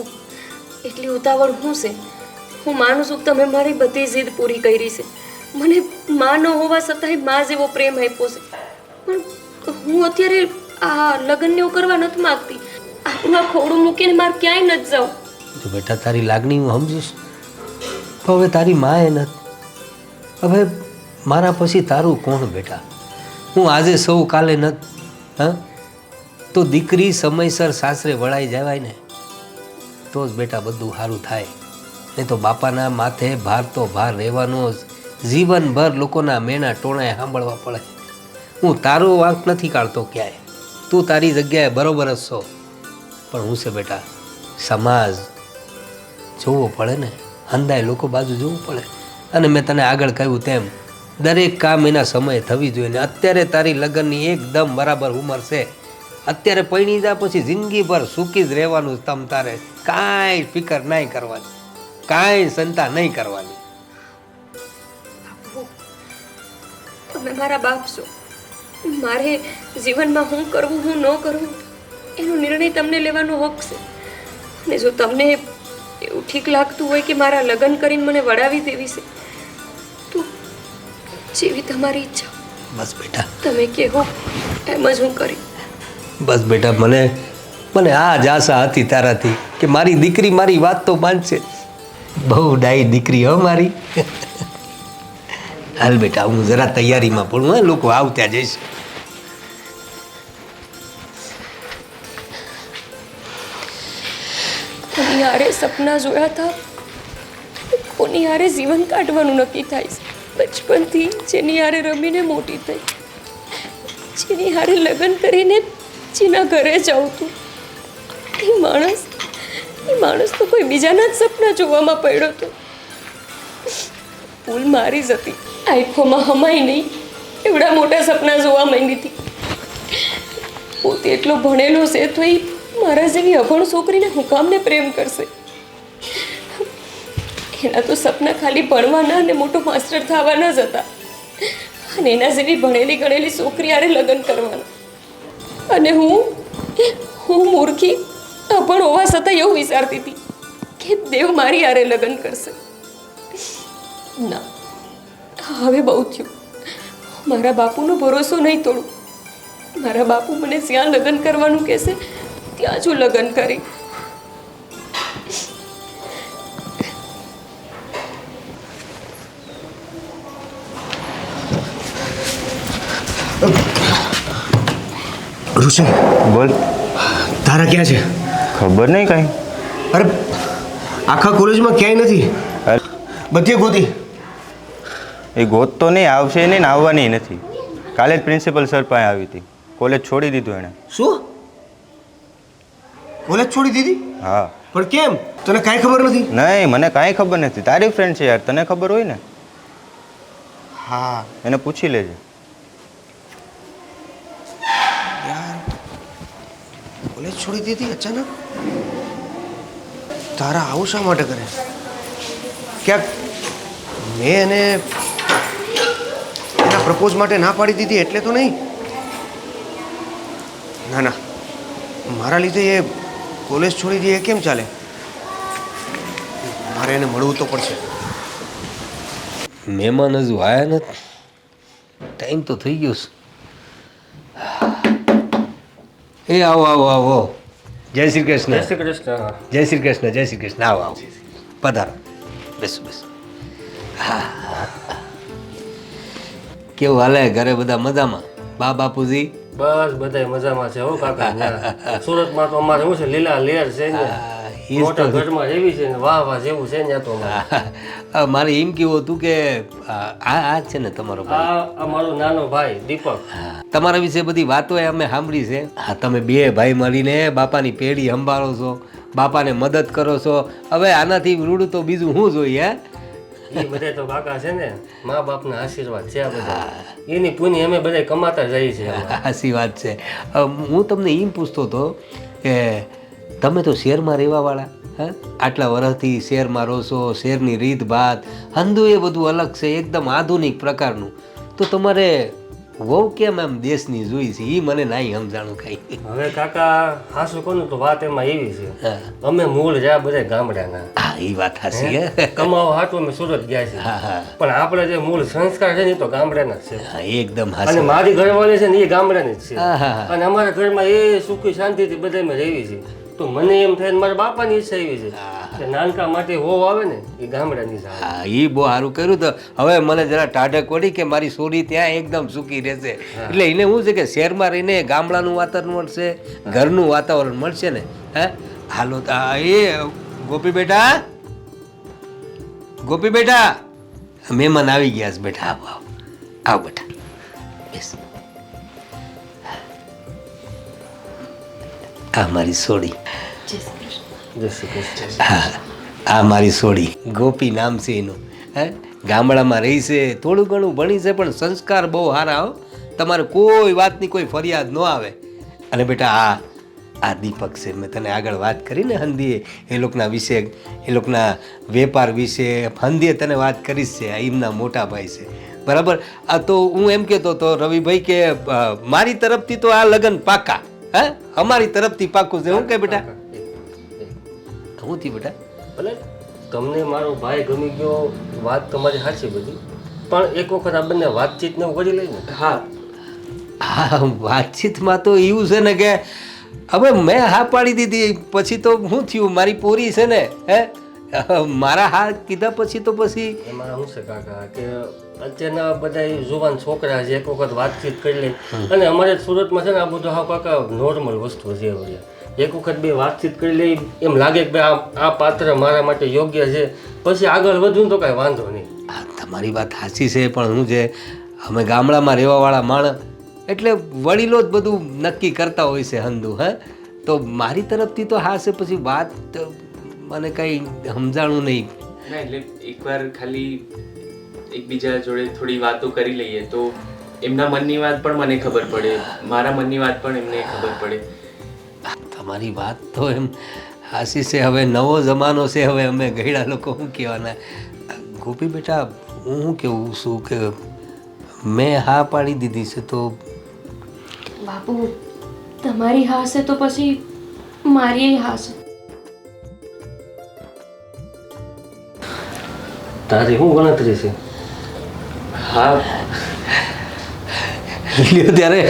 એટલી ઉતાવળ શું છે? હું માનું છું કે તમે મારી બધી જીદ પૂરી કરી છે. મને માં ન હોવા છતાંય માં જેવો પ્રેમ આપ્યો છે. પણ હું અત્યારે આ લગ્નને એવું કરવા નથી માગતી. આપણું આ ખોડું મૂકીને મારે ક્યાંય નથી જાઉં. જો બેટા તારી લાગણી હું સમજુ છું, પણ હવે તારી માં એ નથી. હવે મારા પછી તારું કોણ બેટા? હું આજે સૌ કાલે નથી. હા, તો દીકરી સમયસર સાસરે વળાઈ જવાય ને તો જ બેટા બધું સારું થાય. નહીં તો બાપાના માથે ભાર તો ભાર રહેવાનો જ. જીવનભર લોકોના મેના ટોણાએ સાંભળવા પડે. હું તારો વાંક નથી કાઢતો ક્યાંય, તું તારી જગ્યાએ બરોબર જ છો. પણ હું છે બેટા, સમાજ જોવો પડે ને, હંધાય લોકો બાજુ જોવું પડે. અને મેં તને આગળ કહ્યું તેમ દરેક કામ એના સમયે થવી જોઈએ. ને અત્યારે તારી લગ્નની એકદમ બરાબર ઉંમર છે. અત્યારે પૈણી જા પછી જિંદગીભર સુખી જ રહેવાનું. તમ તારે કાંઈ ફિકર નહીં કરવાની, કાંઈ ચિંતા નહીં કરવાની. તમે મારા બાપ છો. મારે જીવનમાં શું કરવું શું ન કરવું એનો નિર્ણય તમને લેવાનો હક છે. અને જો તમને એવું ઠીક લાગતું હોય કે મારા લગ્ન કરીને મને વળાવી દેવી છે તો જેવી તમારી ઈચ્છા. બસ બેટા, તમે કહો એમ જ હું કરી. બસ બેટા, મને આ જ આશા હતી તારાથી કે મારી દીકરી મારી વાત તો માનશે. બહુ ડાઈ દીકરી હો મારી. હાલ બેટા, હું જરા તૈયારીમાં પડું. હા, લોકો આવતા જઈશ. કોની હારે સપના જોયા હતા, કોની હારે જીવન કાઢવાનું નક્કી થાય છે. બચપનથી જેની હારે રમીને મોટી થઈ, જેની હારે લગ્ન કરીને જેના ઘરે જાઉં તું, એ માણસ તો કોઈ બીજાના જ સપના જોવામાં પડ્યો હતો. ભૂલ મારી જ હતી. આંખોમાં હમાય નહીં એવડા મોટા સપના જોવા માંડી હતી. પોતે એટલો ભણેલો છે તો એ મારા જેવી અભણ છોકરીને હું કામને પ્રેમ કરશે? એના તો સપના ખાલી ભણવાના અને મોટો માસ્ટર થવાના જ હતા. અને એના જેવી ભણેલી ગણેલી છોકરી હારે લગ્ન કરવાના. અને હું મૂર્ખી અભણ હોવા છતાં એવું વિચારતી હતી કે દેવ મારી હારે લગ્ન કરશે. ના, હવે બહુ થયું. મારા બાપુનો ભરોસો નહીં તોડું. મારા બાપુ મને જ્યાં લગ્ન કરવાનું કહેશે ત્યાં જ હું લગ્ન કરી. ઋષિ, બોલ. તારા ક્યાં છે? ખબર નહીં કાંઈ. અરે આખા કોલેજમાં ક્યાંય નથી. અરે, બધે ગોતી. એ ગોત તો નહીં આવશે નહીં ને આવવાની નથી. કાલે જ પ્રિન્સિપલ સર પાસે આવી હતી. કોલેજ છોડી દીધું એણે. શું? કોલેજ છોડી દીધી? હા. પણ કેમ? તને કાંઈ ખબર નથી? નહીં, મને કાંઈ ખબર નથી. તારી ફ્રેન્ડ છે યાર, તને ખબર હોય ને. હા એને પૂછી લેજે. યાર, કોલેજ છોડી દીધી અચાનક? તારા આવું શા માટે કરે? ક્યાંક મેં એને એના પ્રપોઝ માટે ના પાડી દીધી એટલે તો નહીં? ના ના, મારા લીધે એ કોલેજ છોડી દે એ કેમ ચાલે? મારે એને મળવું તો પડશે. મહેમાન હજુ આવ્યા નથી. ટાઈમ તો થઈ ગયો છે. એ આવો આવો આવો. જય શ્રી કૃષ્ણ. જય શ્રી કૃષ્ણ. જય શ્રી કૃષ્ણ. જય શ્રી કૃષ્ણ. આવો આવો, પધારો. બેસો બેસો. કેવું હાલે ઘરે બધા મજામાં? બા બાપુજી? બસ બધાય મજામાં છે હો કાકા. સુરતમાં તો અમારે શું છે, લીલા લેર છે ને, મોટા ઘરમાં એવી છે ને વાહ વાહ જેવું છે ને. તો મારે એમ કેવું હતું કે આ છે ને તમારો ભાઈ, આ મારો નાનો ભાઈ દીપક. તમારા વિશે બધી વાતો અમે સાંભળી છે. હા, તમે બે ભાઈ મળીને બાપાની પેઢી સંભાળો છો, બાપાને મદદ કરો છો. હવે આનાથી રૂડું તો બીજું શું જોઈએ? હે, એ બધા તો કાકા છે ને મા બાપના આશીર્વાદ છે આ બધા. એની પુની અમે બધા કમાતા જઈએ છીએ. સાચી વાત છે. હું તમને એમ પૂછતો હતો કે તમે તો શહેરમાં રહેવાવાળા, હા આટલા વર્ષથી શહેરમાં રહો છો, શહેરની રીત ભાત હંધુ એ બધું અલગ છે, એકદમ આધુનિક પ્રકારનું. તો તમારે વહુ કેમ એમ દેશની જોઈ છે એ મને નહીં સમજાણું કાંઈ. હવે કાકા હાસું કહું ને તો વાત એમાં એવી છે, હા અમે મૂળ રહ્યા બધા ગામડાના, હા એ વાત હાસી હે. કમાવા હાટું અમે સુરત ગયા છીએ, હા હા પણ આપણે જે મૂળ સંસ્કાર છે ને એ તો ગામડાના જ છે. હા એકદમ અને હાસી. મારી ઘરવાળી છે ને એ ગામડાની જ છે, હા હા હા. અને અમારા ઘરમાં એ સુખી શાંતિથી બધા અમે રહેવી છે. તો મને એમ થાય ને મારા બાપાની ઈચ્છા એવી છે કે નાનકા માટે હોવ આવે ને એ ગામડાની જ આવે. હા એ બહુ સારું કર્યું. તો હવે મને જરા ટાઢક પડી કે મારી છોરી ત્યાં એકદમ સુખી રહેશે. એટલે એને શું છે કે શહેરમાં રહીને ગામડાનું વાતાવરણ મળશે, ઘરનું વાતાવરણ મળશે ને. હે હાલો એ ગોપી બેટા, ગોપી બેટા, મહેમાન આવી ગયા છે બેટા. આવો આવો આવો બેટા, બેસ. આ મારી સોડી. જય શ્રી કૃષ્ણ. હા આ મારી સોડી, ગોપી નામ છે એનું. હે ગામડામાં રહી છે, થોડું ઘણું ભણી છે, પણ સંસ્કાર બહુ સારા હો. તમારે કોઈ વાતની કોઈ ફરિયાદ ન આવે. અને બેટા આ દીપક છે, મેં તને આગળ વાત કરી ને હંધીએ એ લોકોના વિશે, એ લોકોના વેપાર વિશે હંધીએ તને વાત કરીશ છે. આ એમના મોટા ભાઈ છે, બરાબર. આ તો હું એમ કહેતો હતો રવિભાઈ કે મારી તરફથી તો આ લગ્ન પાકા. હા અમારી તરફથી પાકું છે. હું કે બેટા હું થી બેટા ભલે તમને મારો ભાઈ ગમી ગયો, વાત તમારી સાચી બધી, પણ એક વખત આ બંને વાતચીત ને કરી લઈને. હા હા વાતચીતમાં તો એવું છે ને કે હવે મેં હા પાડી દીધી પછી તો શું થયું, મારી પોરી છે ને. હે મારા હા કીધા પછી તો પછી એમાં શું છે કાકા કે અત્યારના બધા જુવાન છોકરા છે, એક વખત વાતચીત કરી લે. અને અમારે સુરતમાં છે ને આ બધું હા કાકા નોર્મલ વસ્તુ છે. એક વખત બે વાતચીત કરી લે, એમ લાગે કે ભાઈ આ પાત્ર મારા માટે યોગ્ય છે, પછી આગળ વધવું તો કાંઈ વાંધો નહીં. હા તમારી વાત સાચી છે, પણ હું જે અમે ગામડામાં રહેવાવાળા માણસ એટલે વડીલો જ બધું નક્કી કરતા હોય છે હંધુ. હે તો મારી તરફથી તો હા છે, પછી વાત મને કંઈ સમજાણું નહીં. ના એટલે એકવાર ખાલી એકબીજા જોડે થોડી વાતો કરી લઈએ તો એમના મનની વાત પણ મને ખબર પડે, મારા મનની વાત પણ એમને ખબર પડે. તમારી વાત તો એમ હાસી છે. હવે નવો જમાનો છે, હવે અમે ગયડા લોકો શું કહેવાના. ગોપી બેટા હું શું કહેવું છું કે મેં હા પાડી દીધી છે. તો બાપુ તમારી હા છે તો પછી મારી હા છે. તારી શું ગણતરી છે? હા લ્યો ત્યારે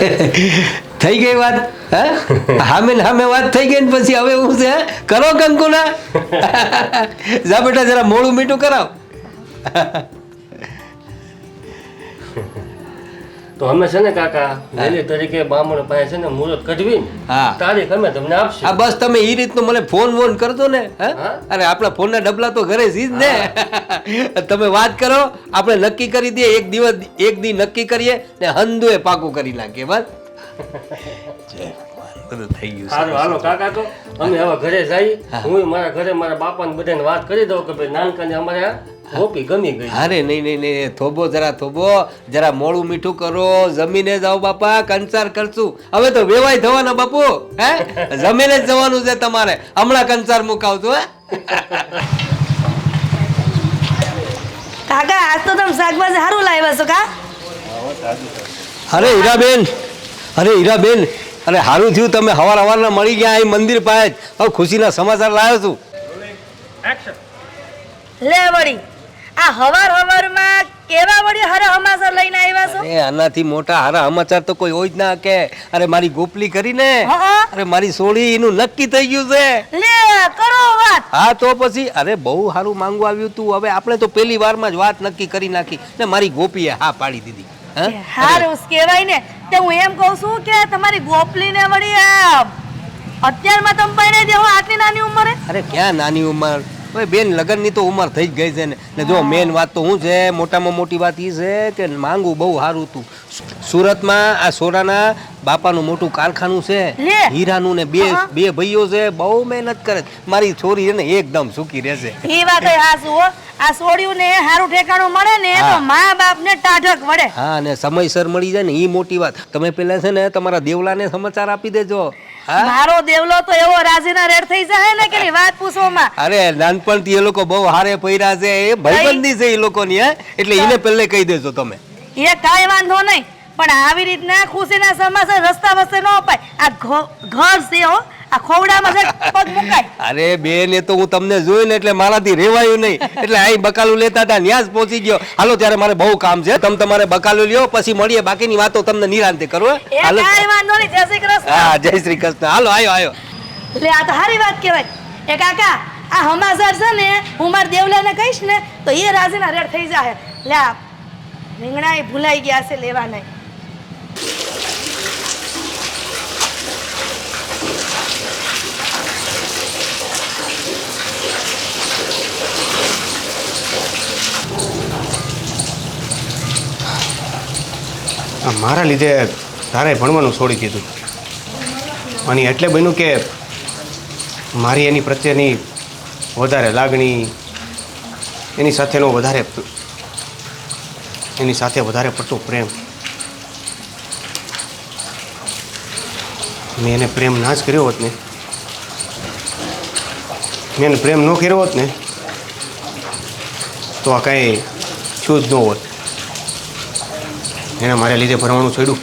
થઈ ગઈ વાત. હે હામે હામે વાત થઈ ગઈ ને પછી હવે હું છે કરો કંકુના. જા બેટા જરા મોડું મીઠું કરાવ. તો અમે છે ને કાકા વહેલી તરીકે બામણ પાસે છે ને મુહૂર્ત કઢવી હા. તારીખ અમે તમને આપશું. હા બસ તમે એ રીતનું મને ફોન કરજો ને. હે હા. અરે આપણા ફોનના ડબલા તો ઘરે જ ને. તમે વાત કરો, આપણે નક્કી કરી દઈએ એક દિવસ, એક દી નક્કી કરીએ ને હંધુએ પાકું કરી નાખીએ. બસ જય ભગવાન, બધું થઈ ગયું. સારું હાલો કાકા, તો અમે હવે ઘરે જઈ. હું મારા ઘરે મારા બાપાને બધાને વાત કરી દઉં કે ભાઈ નાનકાને અમારે આ ગોપી ગમી ગઈ. અરે નહીં થોબો જરા મોડું મીઠું કરો, જમીને જાઓ બાપા, કંચાર કરશું. હવે તો વેવાય થવાના બાપુ. હે જમીને જ જવાનું છે તમારે. હમણાં કંચાર મુકાવજો. હે કાકા આજ તો તમે શાકભાજી સારું લાવ્યા છો કા? અરે હીરાબેન, અરે સારું થયું તમે હવારના મળી ગયા અહીં મંદિર પાસે. હવે ખુશીના સમાચાર લાવ્યો છું. લે વળી આ હવારમાં કેવા વળી હરા હમાસા લઈને આવ્યા છો? એ આનાથી મોટા હારા સમાચાર તો કોઈ હોય જ ના કે. અરે મારી ગોપલી કરીને, હા. અરે મારી સોળી એનું નક્કી થઈ ગયું છે. લે કરો વાત. હા તો પછી અરે બહુ સારું માંગવા આવ્યું તું. હવે આપણે તો પહેલી વારમાં જ વાત નક્કી કરી નાખી ને મારી ગોપીએ હા પાડી દીધી. હા હારું કહેવાય ને. તે હું એમ કહું છું કે તમારી ગોપલીને વળી અત્યારમાં તમે પરણાઈ દેવો આટલી નાની ઉંમરે? અરે ક્યાં નાની ઉંમર, હવે બેન લગ્નની તો ઉંમર થઈ જ ગઈ છે ને જો મેન વાત તો શું છે, મોટામાં મોટી વાત એ છે કે માંગવું બહુ સારું હતું. સુરતમાં આ સોરાના બાપાનું મોટું કારખાનું છે, લે. હીરાનું ને બે ભાઈઓ છે, બહુ મહેનત કરે. મારી છોરી છે ને એકદમ સુખી રહેશે. એ વાત હાસુ હો. આ સોડિયું ને હારું ઠેકાણું મળે ને તો મા બાપ ને ટાઢક વળે. હા અને સમયસર મળી જાય ને એ મોટી વાત. તમે પેલા છે ને તમારા દેવલાને સમાચાર આપી દેજો. હા? મારો દેવલો તો એવો રાજીના રેડ થઈ જાય ને કે ની વાત પૂછવામાં. અરે નાનપણથી એ લોકો બહુ હારે પૈરા છે, એ ભાઈબંધી છે એ લોકોની, હે એટલે એને પહેલે કહી દેજો તમે. એ કાંઈ વાંધો નહીં, પણ આવી રીતના ખુશીના સમાચાર રસ્તા વસ્તે ન અપાય. આ ઘર છે હો, આ ખોવડામાં છે પગ મુકાય. અરે બેન, એ તો હું તમને જોયું ને એટલે મારાથી રેવાયું નહીં, એટલે આ બકાલું લેતા હતા ન્યા જ પહોંચી ગયો. હાલો ત્યારે મારે બહુ કામ છે, તમે તમારે બકાલું લ્યો, પછી મળીએ, બાકીની વાતો તમને નિરાંતે કરો. એ કાંઈ વાંધો નહીં. જય શ્રી કૃષ્ણ. હા, જય શ્રી કૃષ્ણ. હાલો, આયો. લે આ તો સારી વાત કહેવાય. એ કાકા, આ સમાચાર છે ને હું મારા દેવલાને કહીશ ને તો એ રાજીના રેડ થઈ જાય. લે આ રીંગણા ભૂલાઈ ગયા છે લેવાના. મારા લીધે તારે ભણવાનું છોડી દીધું અને એટલે બન્યું કે મારી એની પ્રત્યેની વધારે લાગણી, એની સાથેનો વધારે પડતો પ્રેમ, મેં એને પ્રેમ ના જ કર્યો હોત ને, મેં એને પ્રેમ ન કર્યો હોત ને તો આ કાંઈ થયું જ ન હોત. એને મારા લીધે ભણવાનું છોડ્યું,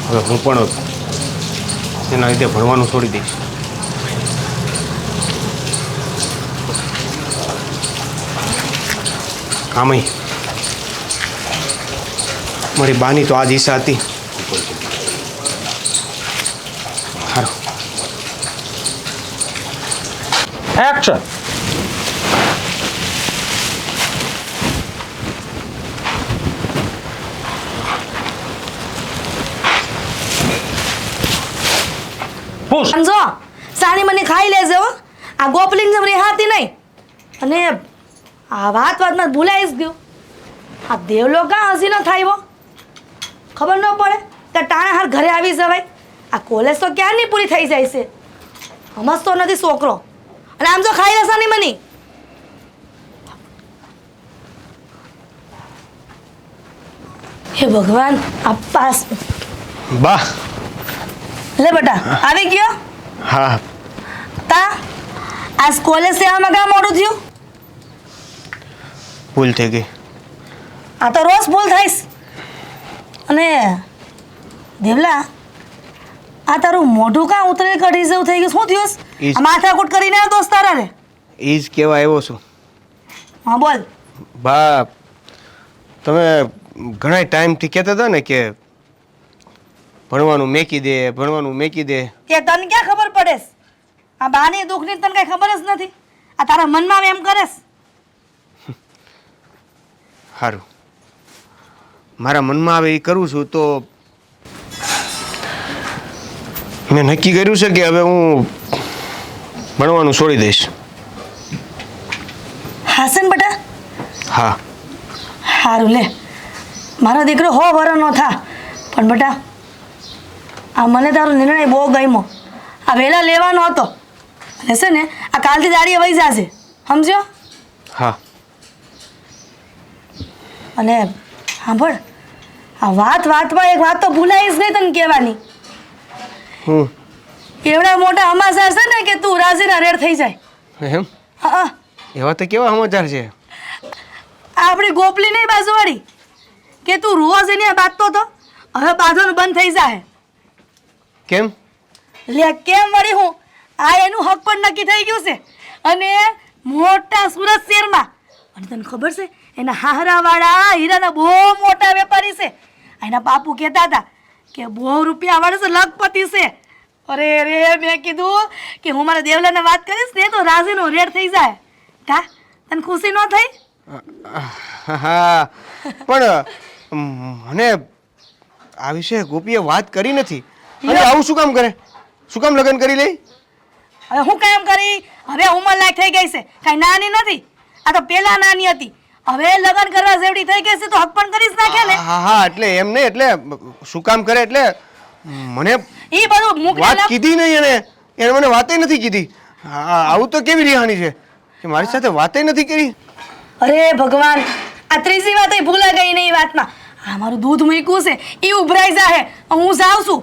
હવે હું પણ એના લીધે ભણવાનું છોડી દઈશ. આમય મારી બાની તો આ જ ઈચ્છા હતી. સારું, એક્શન. પુશ. સમજો, સાની મને ખાઈ લેજે હો. આ ગોપલિંગ જેમ રેહાતી નહીં. અને આ વાતમાં ભૂલાઈ જ ગયું. આ દેવલો કાં હસી ન થાય ખબર ન પડે કે ટાણા હાર ઘરે આવી જવાય. આ કોલેજ તો ક્યારની પૂરી થઈ જાય છે, સમજતો નથી છોકરો. અને આમ જો ખાઈ લે સાની મની. હે ભગવાન, આ પાસ બા. લે બેટા, આવી ગયો. હા, તા આજ કોલેજ સેવામાં કાં મોડું થયું? ભૂલ થઈ ગઈ. આ તો રોજ ભૂલ થઈશ. અને દેવલા, આ તારું મોઢું કાં ઉતરેલ કઢી જેવું થઈ ગયું? શું થયું? આ માથાકૂટ કરીને આવ્યો દોસ્ત તારા રે? એ જ કહેવા આવ્યો છું. હા બોલ. બા, તમે ઘણા ટાઈમથી કહેતા હતા ને કે ભણવાનું મેકી દે, ભણવાનું મેકી દે. કે તને ક્યાં ખબર પડેસ? આ બાની દુઃખની તને કઈ ખબર જ નથી. આ તારા મનમાં એમ કરેસ. સારું, મારા મનમાં આવે એ કરું છું. તો મેં નક્કી કર્યું છે કે હવે હું ભણવાનું છોડી દઈશ. હાસન બેટા? હા. સારું લે, મારો દીકરો હો વરો ન થા, પણ બેટા આ મને તારો નિર્ણય બહુ ગમ્યો. આ વહેલા લેવાનો હતો અને છે ને આ કાલથી દાડીએ વહી જશે, સમજ્યો? હા. અને સાંભળ, આ વાતમાં એક વાત તો ભૂલાઈશ નહીં તને કહેવાની. હું એવડા મોટા સમાચાર છે ને કે તું રાજીના રેડ થઈ જાય. એમ? હા, એવા તો કેવા સમાચાર છે? આપણી ગોપલી નહીં બાજુવાળી, કે તું રોજ એની બાંધતો હતો, હવે બાંધવાનું બંધ થઈ જાય. કેમ? લે કેમ વળી હું? આ એનું હક પણ નક્કી થઈ ગયું છે અને મોટા સુરત શહેરમાં. અને તને ખબર છે એના હાહરાવાળા હીરાના બહુ મોટા વેપારી છે. એના બાપુ કહેતા હતા કે બહુ રૂપિયા વાળો છે, લખપતિ છે. અરે રે, મેં કીધું કે હું મારા દેવલાને વાત કરીશ ને તો રાજીનો રેડ થઈ જાય. કા તને ખુશી ન થઈ? હા, પણ મને આ વિશે ગોપીએ વાત કરી નથી. અને આવું શું કામ કરે? શું કામ લગ્ન કરી લે? હવે હું કામ કરી? હવે ઉંમર લાયક થઈ ગઈ છે, કાંઈ નાની નથી. આ તો પેલા નાની હતી, હવે લગ્ન કરવા જેવડી થઈ ગઈ છે તો હક પણ કરી જ નાખે ને. હા હા, એટલે એમ નહીં, એટલે શું કામ કરે એટલે મને ઈ બધું મૂકી વાત કીધી નહીં. એને મને વાતે નથી કીધી. આવું તો કેવી રિહાણી છે કે મારી સાથે વાતે નથી કરી? અરે ભગવાન, આ ત્રીજી વાત ભૂલા ગઈ નહીં વાતમાં. આ મારું દૂધ મૂક્યું છે એ ઉભરાઈ જાહે, હું જાઉં છું.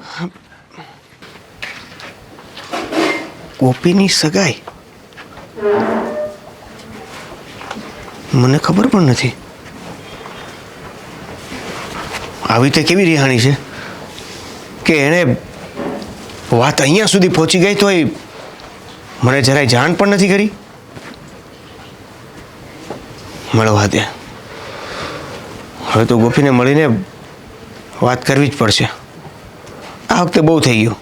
ગોપીની સગાઈ મને ખબર પણ નથી. આવી તો કેવી રિહાણી છે કે એણે વાત અહીંયા સુધી પહોંચી ગઈ તોય મને જરાય જાણ પણ નથી કરી. મળવા દે, હવે તો ગોપીને મળીને વાત કરવી જ પડશે. આ વખતે બહુ થઈ ગયું.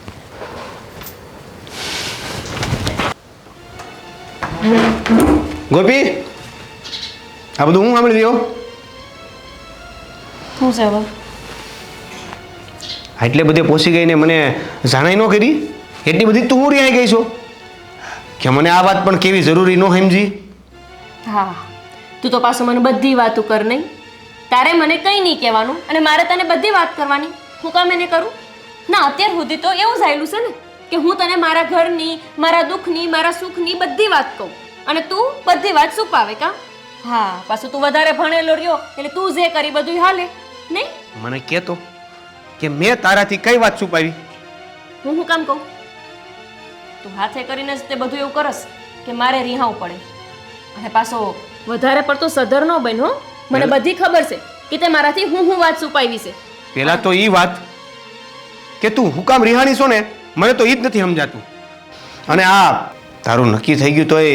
ગોપી, આ બધું હું સાંભળી રહ્યો. શું છે હવે? એટલે બધે પહોંચી ગઈને મને જાણાઈ ન કરી. એટલી બધી તું હું રિહાઈ ગઈ છો કે મને આ વાત પણ કેવી જરૂરી ન સમજી. હા, તું તો પાછું મને બધી વાતો કર નહીં. તારે મને કંઈ નહીં કહેવાનું અને મારે તને બધી વાત કરવાની. હું કામ એને કરું? ના, અત્યાર સુધી તો એવું જાયેલું છે ને કે હું તને મારા ઘરની, મારા દુઃખની, મારા સુખની બધી વાત કહું અને તું બધી વાત છુપાવે કાં? હા, પાછું તું વધારે ભણેલો રહ્યો એટલે તું જે કરી બધું હાલે નહીં. મને કહેતો કે મેં તારાથી કઈ વાત છુપાવી? હું કામ કહું? તું હાથે કરીને જ તે બધું એવું કરસ કે મારે રિહાવું પડે. અને પાછો વધારે પડતો સધર ન બન હો. મને બધી ખબર છે કે તે મારાથી હું વાત છુપાવી છે. પેલા તો ઈ વાત કે તું હું કામ રિહાણી છો ને, મને તો ઈ જ નથી સમજાતું. અને આ તારું નક્કી થઈ ગયું તો એ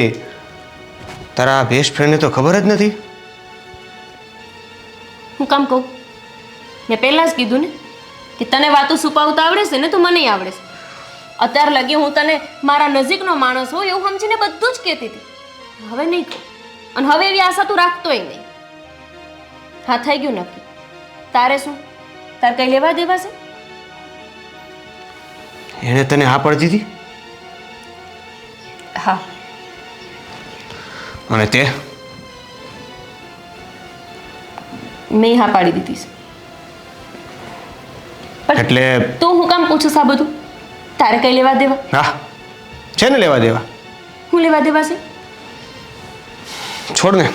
તારા બેસ્ટ ફ્રેન્ડને તો ખબર જ નથી. હું કામ કહું? મેં પહેલાં જ કીધું ને કે તને વાતો છુપાવતા આવડે છે ને, તો મને આવડે છે. અત્યાર લગી હું તને મારા નજીકનો માણસ હોય એવું સમજીને બધું જ કહેતી હતી. હવે નહીં કહું અને હવે એવી આશા તું રાખતોય નહીં. હા, થઈ ગયું નક્કી. તારે શું? તાર કઈ લેવા દેવા છે? એણે તને હા પડતી હતી હા. અને તે મેં હા પાડી દીધી છે. પણ એટલે તું હું કામ પૂછું આ બધું? તારે કઈ લેવા દેવા? હા, છે ને લેવા દેવા. હું લેવા દેવા છે? છોડ ને,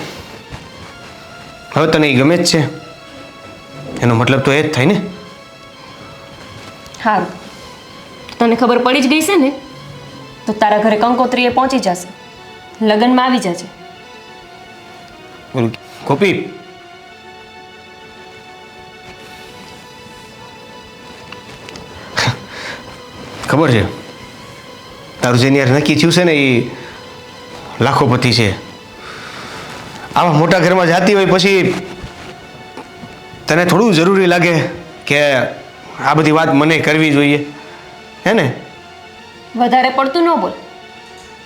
હવે તને એ ગમે જ છે એનો મતલબ તો એ જ થાય ને. સારું, તને ખબર પડી જ ગઈ છે ને, તો તારા ઘરે કંકોત્રીએ પહોંચી જશે, લગ્નમાં આવી જશે. બોલ ગોપી, ખબર છે તારું જેની યાર નક્કી થયું છે ને એ લાખોપતિ છે. આવા મોટા ઘરમાં જાતી હોય પછી તને થોડું જરૂરી લાગે કે આ બધી વાત મને કરવી જોઈએ, હે ને? વધારે પડતું ન બોલ.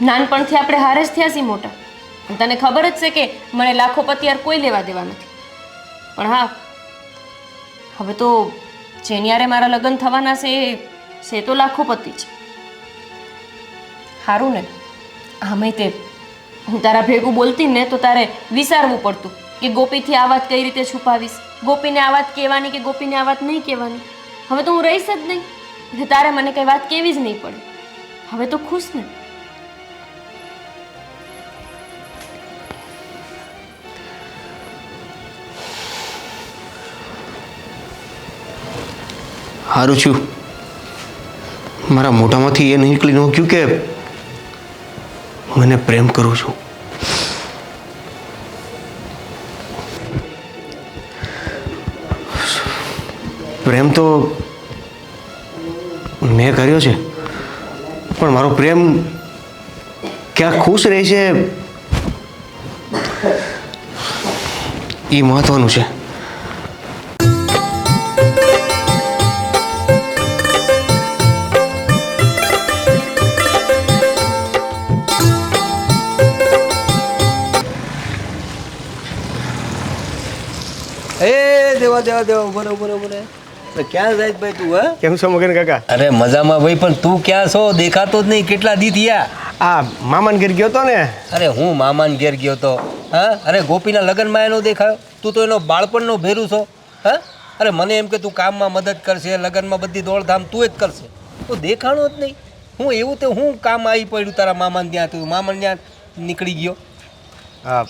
નાનપણથી આપણે હારે જ થયા છીએ મોટા. તને ખબર જ છે કે મને લાખોપતિ યાર કોઈ લેવા દેવા નથી. પણ હા, હવે તો જેની યારે મારા લગ્ન થવાના છે એ તો લાખોપતિ છે. સારું ને, આમે તે હું તારા ભેગું બોલતી ને તો તારે વિચારવું પડતું કે ગોપીથી આ વાત કઈ રીતે છુપાવીશ, ગોપીને આ વાત કહેવાની કે ગોપીને આ વાત નહીં કહેવાની. હવે તો હું રહીશ જ નહીં એટલે તારે મને કઈ વાત કહેવી જ નહીં પડે. હવે તો ખુશ ને? સારું છું મારા મોઢામાંથી એ નીકળી ન ગયું કે મને પ્રેમ કરું છું. પ્રેમ તો મેં કર્યો છે પણ મારો પ્રેમ ક્યાં ખુશ રહે છે એ મહત્વનું છે. દેવા દેવા દેવા ઉભો ઉભો ઉભો ક્યાં જાય ભાઈ તું? હા, કેમ છો મગન કાકા? અરે મજામાં ભાઈ, પણ તું ક્યાં છો? દેખાતો જ નહીં. કેટલા દી થયા? આ મામાન ઘેર ગયો તો ને. અરે હું મામાન ઘેર ગયો તો. હા, અરે ગોપીના લગ્નમાં એનો દેખાયો. તું તો એનો બાળપણનો ભેરું છો. હા, અરે મને એમ કે તું કામમાં મદદ કરશે, લગ્નમાં બધી દોડધામ તું જ કરશે. તો દેખાણો જ નહીં. હું એવું તે હું કામ આવી પડ્યું તારા મામાને ત્યાં? તું મામાને ત્યાં નીકળી ગયો. હા,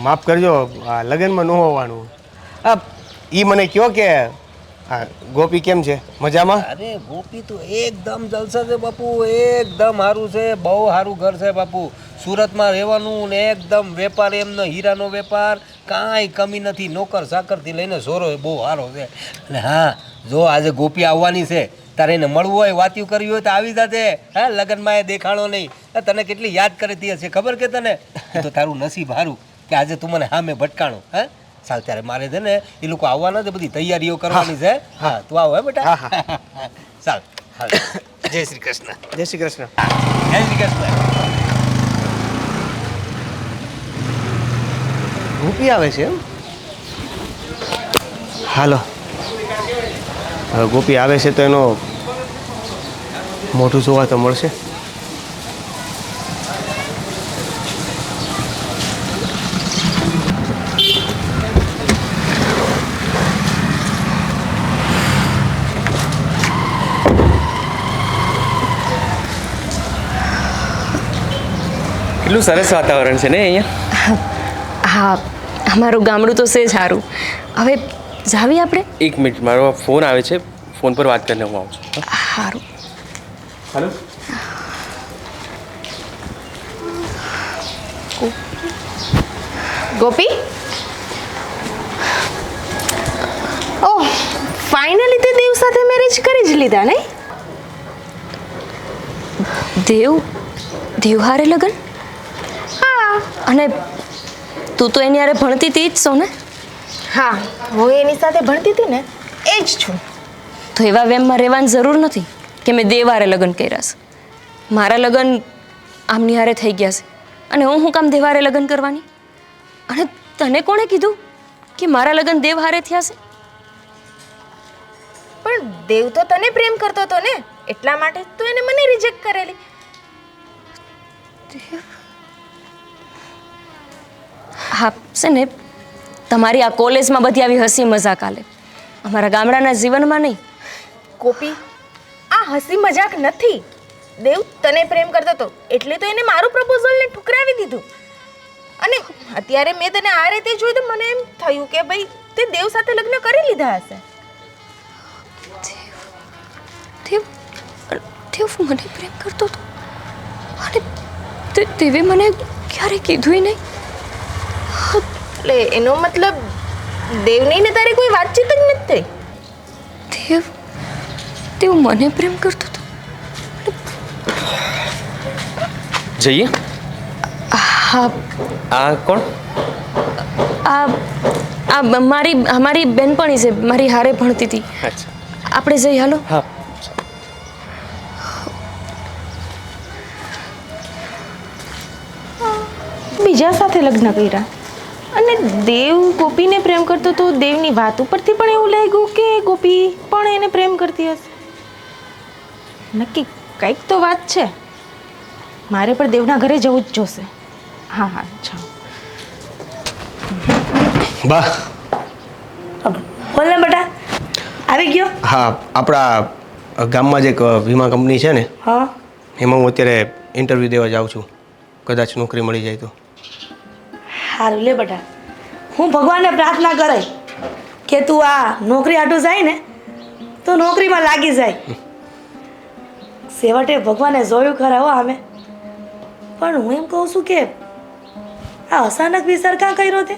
માફ કરજો, આ લગ્નમાં ન હોવાનું. હા, એ મને કહો કે હા ગોપી કેમ છે મજામાં? અરે ગોપી તો એકદમ જલસા છે બાપુ, એકદમ સારું છે, બહુ સારું ઘર છે બાપુ. સુરતમાં રહેવાનું ને એકદમ વેપાર એમનો હીરાનો વેપાર, કાંઈ કમી નથી. નોકર ચાકરથી લઈને સોરો બહુ સારો છે. અને હા, જો આજે ગોપી આવવાની છે, તારે એને મળવું હોય, વાતું કરવી હોય તો આવી જાતે. હા, લગ્નમાં એ દેખાણો નહીં. તને કેટલી યાદ કરતી હશે ખબર કે તને? તો તારું નસીબ સારું કે આજે તું મને સામે ભટકાણો. હા ચાલ, ત્યારે મારે છે ને એ લોકો આવવાના છે, બધી તૈયારીઓ કરવાની છે. હા તું આવો હે બેટા. ચાલ જય શ્રી કૃષ્ણ. જય શ્રી કૃષ્ણ. જય શ્રી કૃષ્ણ. ગોપી આવે છે એમ? હાલો, હવે ગોપી આવે છે તો એનો મોઢું જોવા તો મળશે. કેટલું સરસ વાતાવરણ છે ને અહીંયા. હા, અમારું ગામડું તો છે સારું. હવે જાવી આપણે? એક મિનિટ, મારો ફોન આવે છે, ફોન પર વાત કરીને હું આવું છું. સારું. હાલો. ગોપી, ઓહ ફાઇનલી તે દેવ સાથે મેરેજ કરી જ લીધા નહીં? દેવ હારે લગન? હા અને તું તો એની હારે ભણતી હતી જ છો ને? હા, હું એની સાથે ભણતી હતી ને એ જ છું. તો એવા વેમમાં રહેવાની જરૂર નથી કે મેં દેવ હારે લગ્ન કર્યા છે. મારા લગ્ન આમની હારે થઈ ગયા છે અને હું શું કામ દેવ હારે લગ્ન કરવાની? અને તને કોણે કીધું કે મારા લગ્ન દેવ હારે થયા છે? પણ દેવ તો તને પ્રેમ કરતો હતો ને, એટલા માટે તું એને મને રિજેક્ટ કરેલી. હા છે ને, તમારી આ કોલેજમાં બધી આવી હસી મજાક આલે, અમારા ગામડાના જીવનમાં નહીં. ગોપી, આ હસી મજાક નથી. દેવ તને પ્રેમ કરતો હતો એટલે તો એને મારું પ્રપોઝલને ઠુકરાવી દીધું. અને અત્યારે મેં તને આ રીતે જોઈ તો મને એમ થયું કે ભાઈ તે દેવ સાથે લગ્ન કરી લીધા હશે. દેવ મને પ્રેમ કરતો હતો અને દેવે મને ક્યારે કીધું નહીં. એટલે એનો મતલબ દેવની ને તારી કોઈ વાતચીત જ નથી થઈ. દેવ મને પ્રેમ કરતો હતો. જઈએ. હા. આ કોણ? આ મારી બેનપણી છે, મારી હારે ભણતી હતી. અચ્છા, આપણે જઈ હાલો. હા. બીજા સાથે લગ્ન કર્યા અને દેવ ગોપીને પ્રેમ કરતો તો દેવની વાત ઉપરથી પણ એવું લાગ્યું કે ગોપી પણ એને પ્રેમ કરતી હશે. નક્કી કંઈક તો વાત છે. મારે પણ દેવના ઘરે જવું જ જોશે. હા હા જાઓ. બા બોલ ને બેટા, આવી ગયો? હા, આપણા ગામમાં જ એક વીમા કંપની છે ને, હા. એમાં હું અત્યારે ઇન્ટરવ્યૂ દેવા જાઉં છું. કદાચ નોકરી મળી જાય તો. સારું લે બેટા, હું ભગવાનને પ્રાર્થના કરે કે તું આ નોકરી આટું જાય ને તો નોકરીમાં લાગી જાય. છેવટે ભગવાને જોયું ખરા હો આમે. પણ હું એમ કહું છું કે આ અચાનક વિચાર કાં કર્યો તે?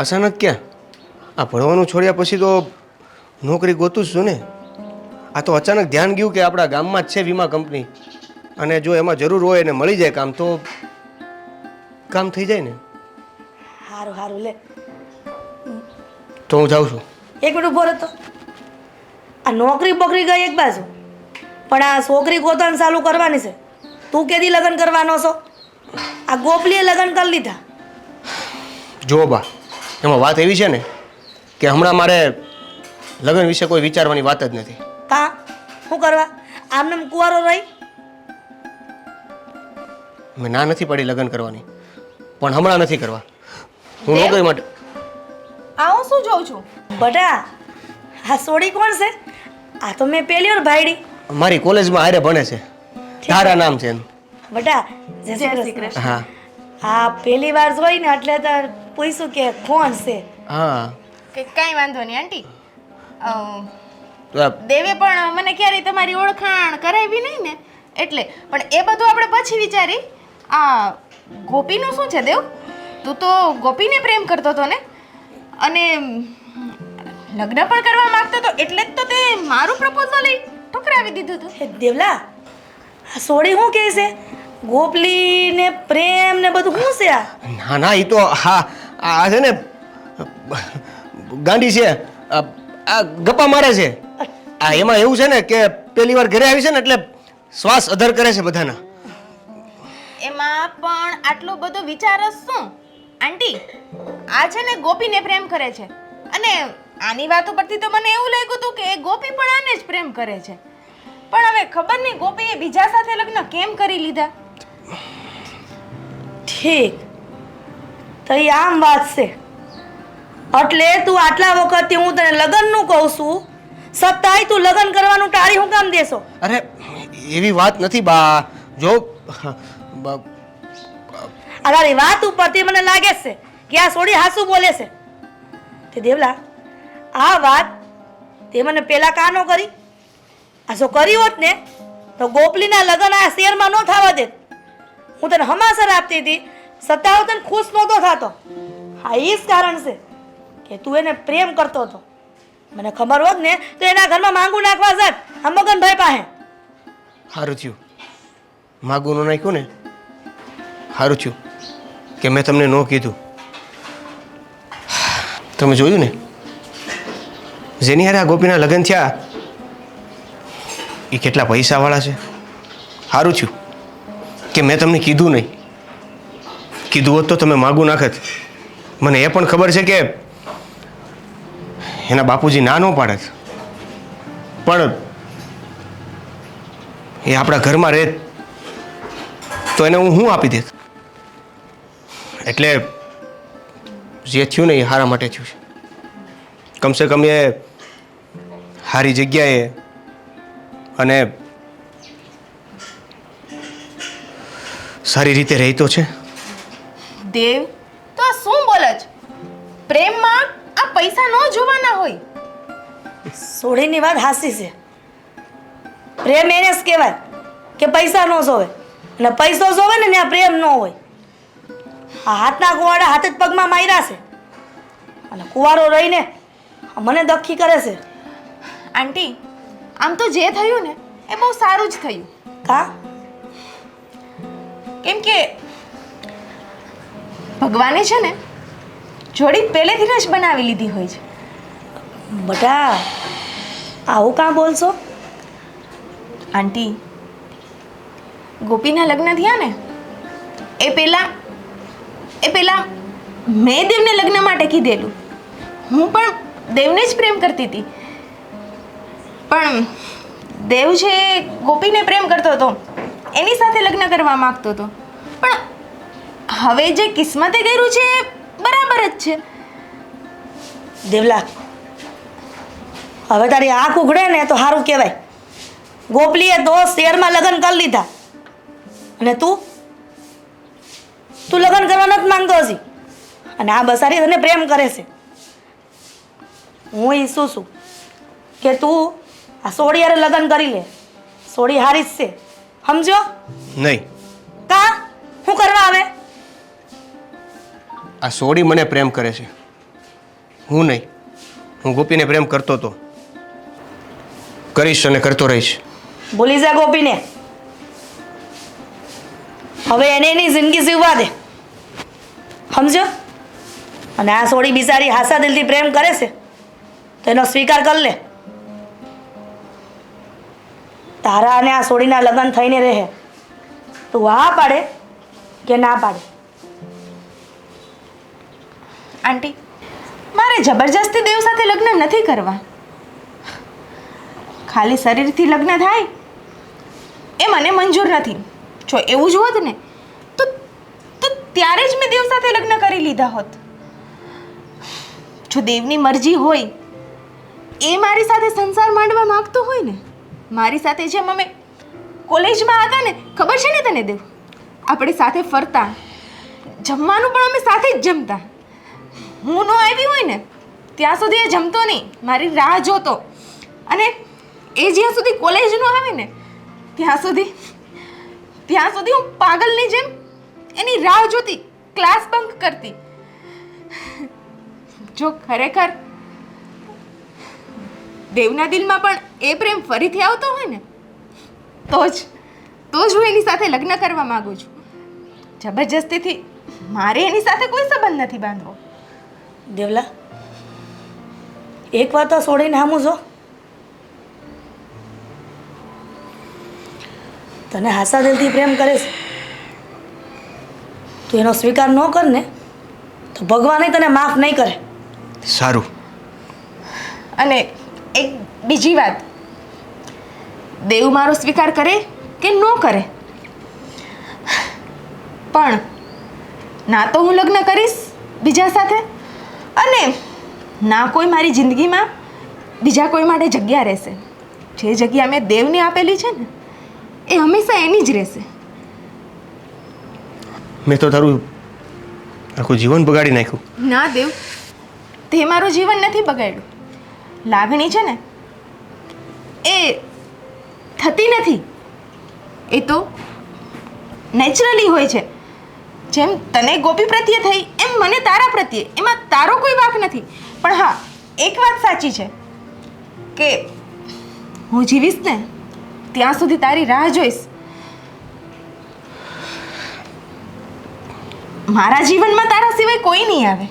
અચાનક ક્યાં? આ ભણવાનું છોડ્યા પછી તો નોકરી ગોતું જ છું ને. આ તો અચાનક ધ્યાન ગયું કે આપણા ગામમાં જ છે વીમા કંપની, અને જો એમાં જરૂર હોય અને મળી જાય કામ તો કામ થઈ જાય ને. સારું સારું લે. તો હું જાઉં છું. એક મિનિટ ઉભો રહેતો. આ નોકરી બોકરી ગઈ એક બાજુ, પણ આ છોકરી ગોતવાનું ચાલુ કરવાની છે. તું કેદી લગ્ન કરવાનો છો? આ ગોપલીએ લગ્ન કરી લીધા. જો બા, એમાં વાત એવી છે ને કે હમણાં મારે લગ્ન વિશે કોઈ વિચારવાની વાત જ નથી. કાં શું કરવા? આમને કુંવારો રહી? મેં ના નથી પડી લગ્ન કરવાની, પણ હમણાં નથી કરવા. હું નોકરી માટે. આ હું શું જોઉં છું? બટા, આ સોડી કોણ છે? આ તો મેં પહેલી વાર ભાઈડી. મારી કોલેજમાં હારે ભણે છે, તારા નામ છે એનું. બટા, જય શ્રી કૃષ્ણ. હા હા, પહેલી વાર જોઈ ને એટલે તો પૂછ્યું કે કોણ છે. હા. કે કાંઈ વાંધો નહીં આંટી. તો આ દેવે પણ મને ક્યારેય તમારી ઓળખાણ કરાવી નહીં ને એટલે. પણ એ બધું આપણે પછી વિચારી. આ ગોપીનું શું છે દેવ? તું તો ગોપીને પ્રેમ કરતો હતો ને, અને લગ્ન પણ કરવા માંગતો હતો, એટલે જ તો તે મારું પ્રપોઝલ ઠુકરાવી દીધું હતું. હે દેવલા, આ સોડી શું કહે છે? ગોપલી ને પ્રેમ ને બધું શું છે આ? ના ના, એ તો હા આ છે ને ગાંડી છે, આ ગપ્પા મારે છે. આ એમાં એવું છે ને કે પહેલી વાર ઘરે આવી છે ને એટલે શ્વાસ અધર કરે છે બધાના. એમાં પણ આટલો બધો વિચાર જ શું આંટી? આ છે ને ગોપીને પ્રેમ કરે છે, અને આની વાત ઉપરથી તો મને એવું લાગ્યું હતું કે ગોપી પણ આને જ પ્રેમ કરે છે. પણ હવે ખબર નહીં ગોપીએ બીજા સાથે લગ્ન કેમ કરી લીધા. ઠીક, તો એ આમ વાત છે. એટલે તું આટલા વખતથી હું તને લગ્નનું કહું છું, છતાંય તું લગ્ન કરવાનું ટાળી હું કામ દેશો? અરે એવી વાત નથી બા. જો આ તારી વાત ઉપરથી મને લાગે છે કે આ સોડી હાસુ બોલે છે. તે દેવલા, આ વાત તે મને પેલા કા ન કરી? આ જો કરી હોત ને તો ગોપલીના લગ્ન આ શહેરમાં ન થવા દેત. હું તને હમાસર આપતી હતી, છતાં હું તને ખુશ નહોતો થતો. હા, એ જ કારણ છે કે તું એને પ્રેમ કરતો હતો. મને ખબર હોત ને તો એના ઘરમાં માંગુ નાખવા જાત આ મગનભાઈ પાસે. સારું થયું માગું ન નાખ્યું ને, સારું થયું કે મેં તમને ન કીધું. તમે જોયું ને જેની હારે આ ગોપીના લગ્ન થયા એ કેટલા પૈસાવાળા છે. સારું થયું કે મેં તમને કીધું નહીં. કીધું હોત તો તમે માગું નાખત. મને એ પણ ખબર છે કે એના બાપુજી ના ન પાડત, પણ એ આપણા ઘરમાં રહે તો એને હું આપી દેત. એટલે જે થયું ને એ સારા માટે થયું છે. કમસે કમ એ સારી જગ્યાએ અને સારી રીતે રહેતો છે. દેવ, તો આ શું બોલે છે? પ્રેમમાં આ પૈસા ન જોવાના હોય. સોડીની વાત હાસી છે. પ્રેમ એને જ કહેવાય કે પૈસા ન જોવે, અને પૈસો જોવે ને ત્યાં પ્રેમ ન હોય. આ હાથના કુવાડા હાથ જ પગમાં માર્યા છે, અને કુવારો રહીને મને દખી કરે છે. આંટી, આમ તો જે થયું ને એ બહુ સારું જ થયું. કા? કેમ કે ભગવાને છે ને જોડી પહેલેથી જ બનાવી લીધી હોય છે. બટા, આવું કાં બોલશો? આંટી, ગોપીના લગ્ન થયા ને એ પહેલા મેં દેવને લગ્ન માટે કીધેલું. હું પણ દેવને જ પ્રેમ કરતી હતી, પણ દેવ છે ગોપીને પ્રેમ કરતો હતો, એની સાથે લગ્ન કરવા માંગતો હતો. પણ હવે જે કિસ્મતે કર્યું છે એ બરાબર જ છે. દેવલા, હવે તારી આંખ ઉઘડે ને તો સારું કહેવાય. ગોપલીએ તો શહેરમાં લગ્ન કરી લીધા, અને તું લગ્ન કરવા નથી માંગતો હજી, અને આ બસારી તને પ્રેમ કરે છે. હું ઈચ્છું છું કે તું આ સોડી હારે લગ્ન કરી લે. સોડી હારી જ છે, સમજો? નહીં, કા શું કરવા આવે? આ સોડી મને પ્રેમ કરે છે, હું નહીં. હું ગોપીને પ્રેમ કરતો હતો, કરીશ અને કરતો રહીશ. ભૂલી જા ગોપીને. હવે એને એની જિંદગી જીવવા દે, સમજો? અને આ સોડી બિચારી હાસા દિલથી પ્રેમ કરે છે તો એનો સ્વીકાર કરી લે. તારા અને આ સોડીના લગ્ન થઈને રહે. તું હા પાડે કે ના પાડે? આંટી, મારે જબરજસ્તી દેવ સાથે લગ્ન નથી કરવા. ખાલી શરીરથી લગ્ન થાય એ મને મંજૂર નથી. જો એવું જ હોત ને તો ત્યારે જ મેં દેવ સાથે લગ્ન કરી લીધા હોત. જો દેવની મરજી હોય, એ મારી સાથે સંસાર માંડવા માંગતો હોય ને, મારી સાથે જેમ અમે કોલેજમાં હતા ને, ખબર છે ને તને દેવ, આપણે સાથે ફરતા, જમવાનું પણ અમે સાથે જ જમતા. હું ન આવી હોય ને ત્યાં સુધી એ જમતો નહીં, મારી રાહ જોતો. અને એ જ્યાં સુધી કોલેજ ન આવે ને ત્યાં સુધી હું પાગલની જેમ એની રાહ જોતી, ક્લાસ બંક કરતી. જો ખરેખર દેવના દિલમાં પણ એ પ્રેમ ફરીથી આવતો હોય ને તો જ હું એની સાથે લગ્ન કરવા માંગુ છું. જબરજસ્તીથી મારે એની સાથે કોઈ સંબંધ નથી બાંધવો. દેવલા, એક વાત તો છોડીને હામું જો. તને હાસા દિલથી પ્રેમ કરે છે, તું એનો સ્વીકાર ન કર ને તો ભગવાન તને માફ નહીં કરે. સારું. અને એક બીજી વાત, દેવ મારો સ્વીકાર કરે કે ન કરે, પણ ના તો હું લગ્ન કરીશ બીજા સાથે, અને ના કોઈ મારી જિંદગીમાં બીજા કોઈ માટે જગ્યા રહેશે. જે જગ્યા મેં દેવને આપેલી છે ને એ હંમેશા એની જ રહેશે. મેં તો તારું આખું જીવન બગાડી નાખ્યું. ના દેવ, તે મારું જીવન નથી બગાડ્યું. લાગણી છે ને એ થતી નથી, એ તો નેચરલી હોય છે. જેમ તને ગોપી પ્રત્યે થઈ એમ મને તારા પ્રત્યે, એમાં તારો કોઈ વાંક નથી. પણ હા, એક વાત સાચી છે કે હું જીવીશ ને ત્યાં સુધી તારી રાહ જોઈશ. મારા જીવનમાં તારા સિવાય કોઈ નહીં આવે,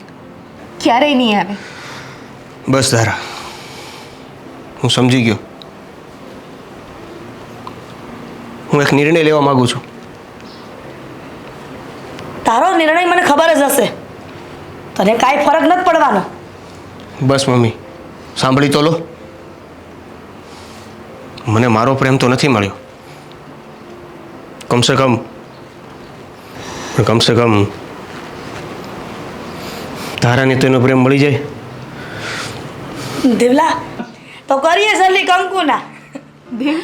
ક્યારેય નહીં આવે. બસ ધારા, હું સમજી ગયો. હું એક નિર્ણય લેવા માંગુ છું. તારો નિર્ણય મને ખબર જ હશે, તને કાંઈ ફરક નથી પડવાનો. બસ મમ્મી, સાંભળી તો લો. મને મારો પ્રેમ તો નથી મળ્યો, કમસે કમ ધારાને તેનો પ્રેમ મળી જાય. દેવલા, તો કરીએ જલ્દી કંકુના. દેવ,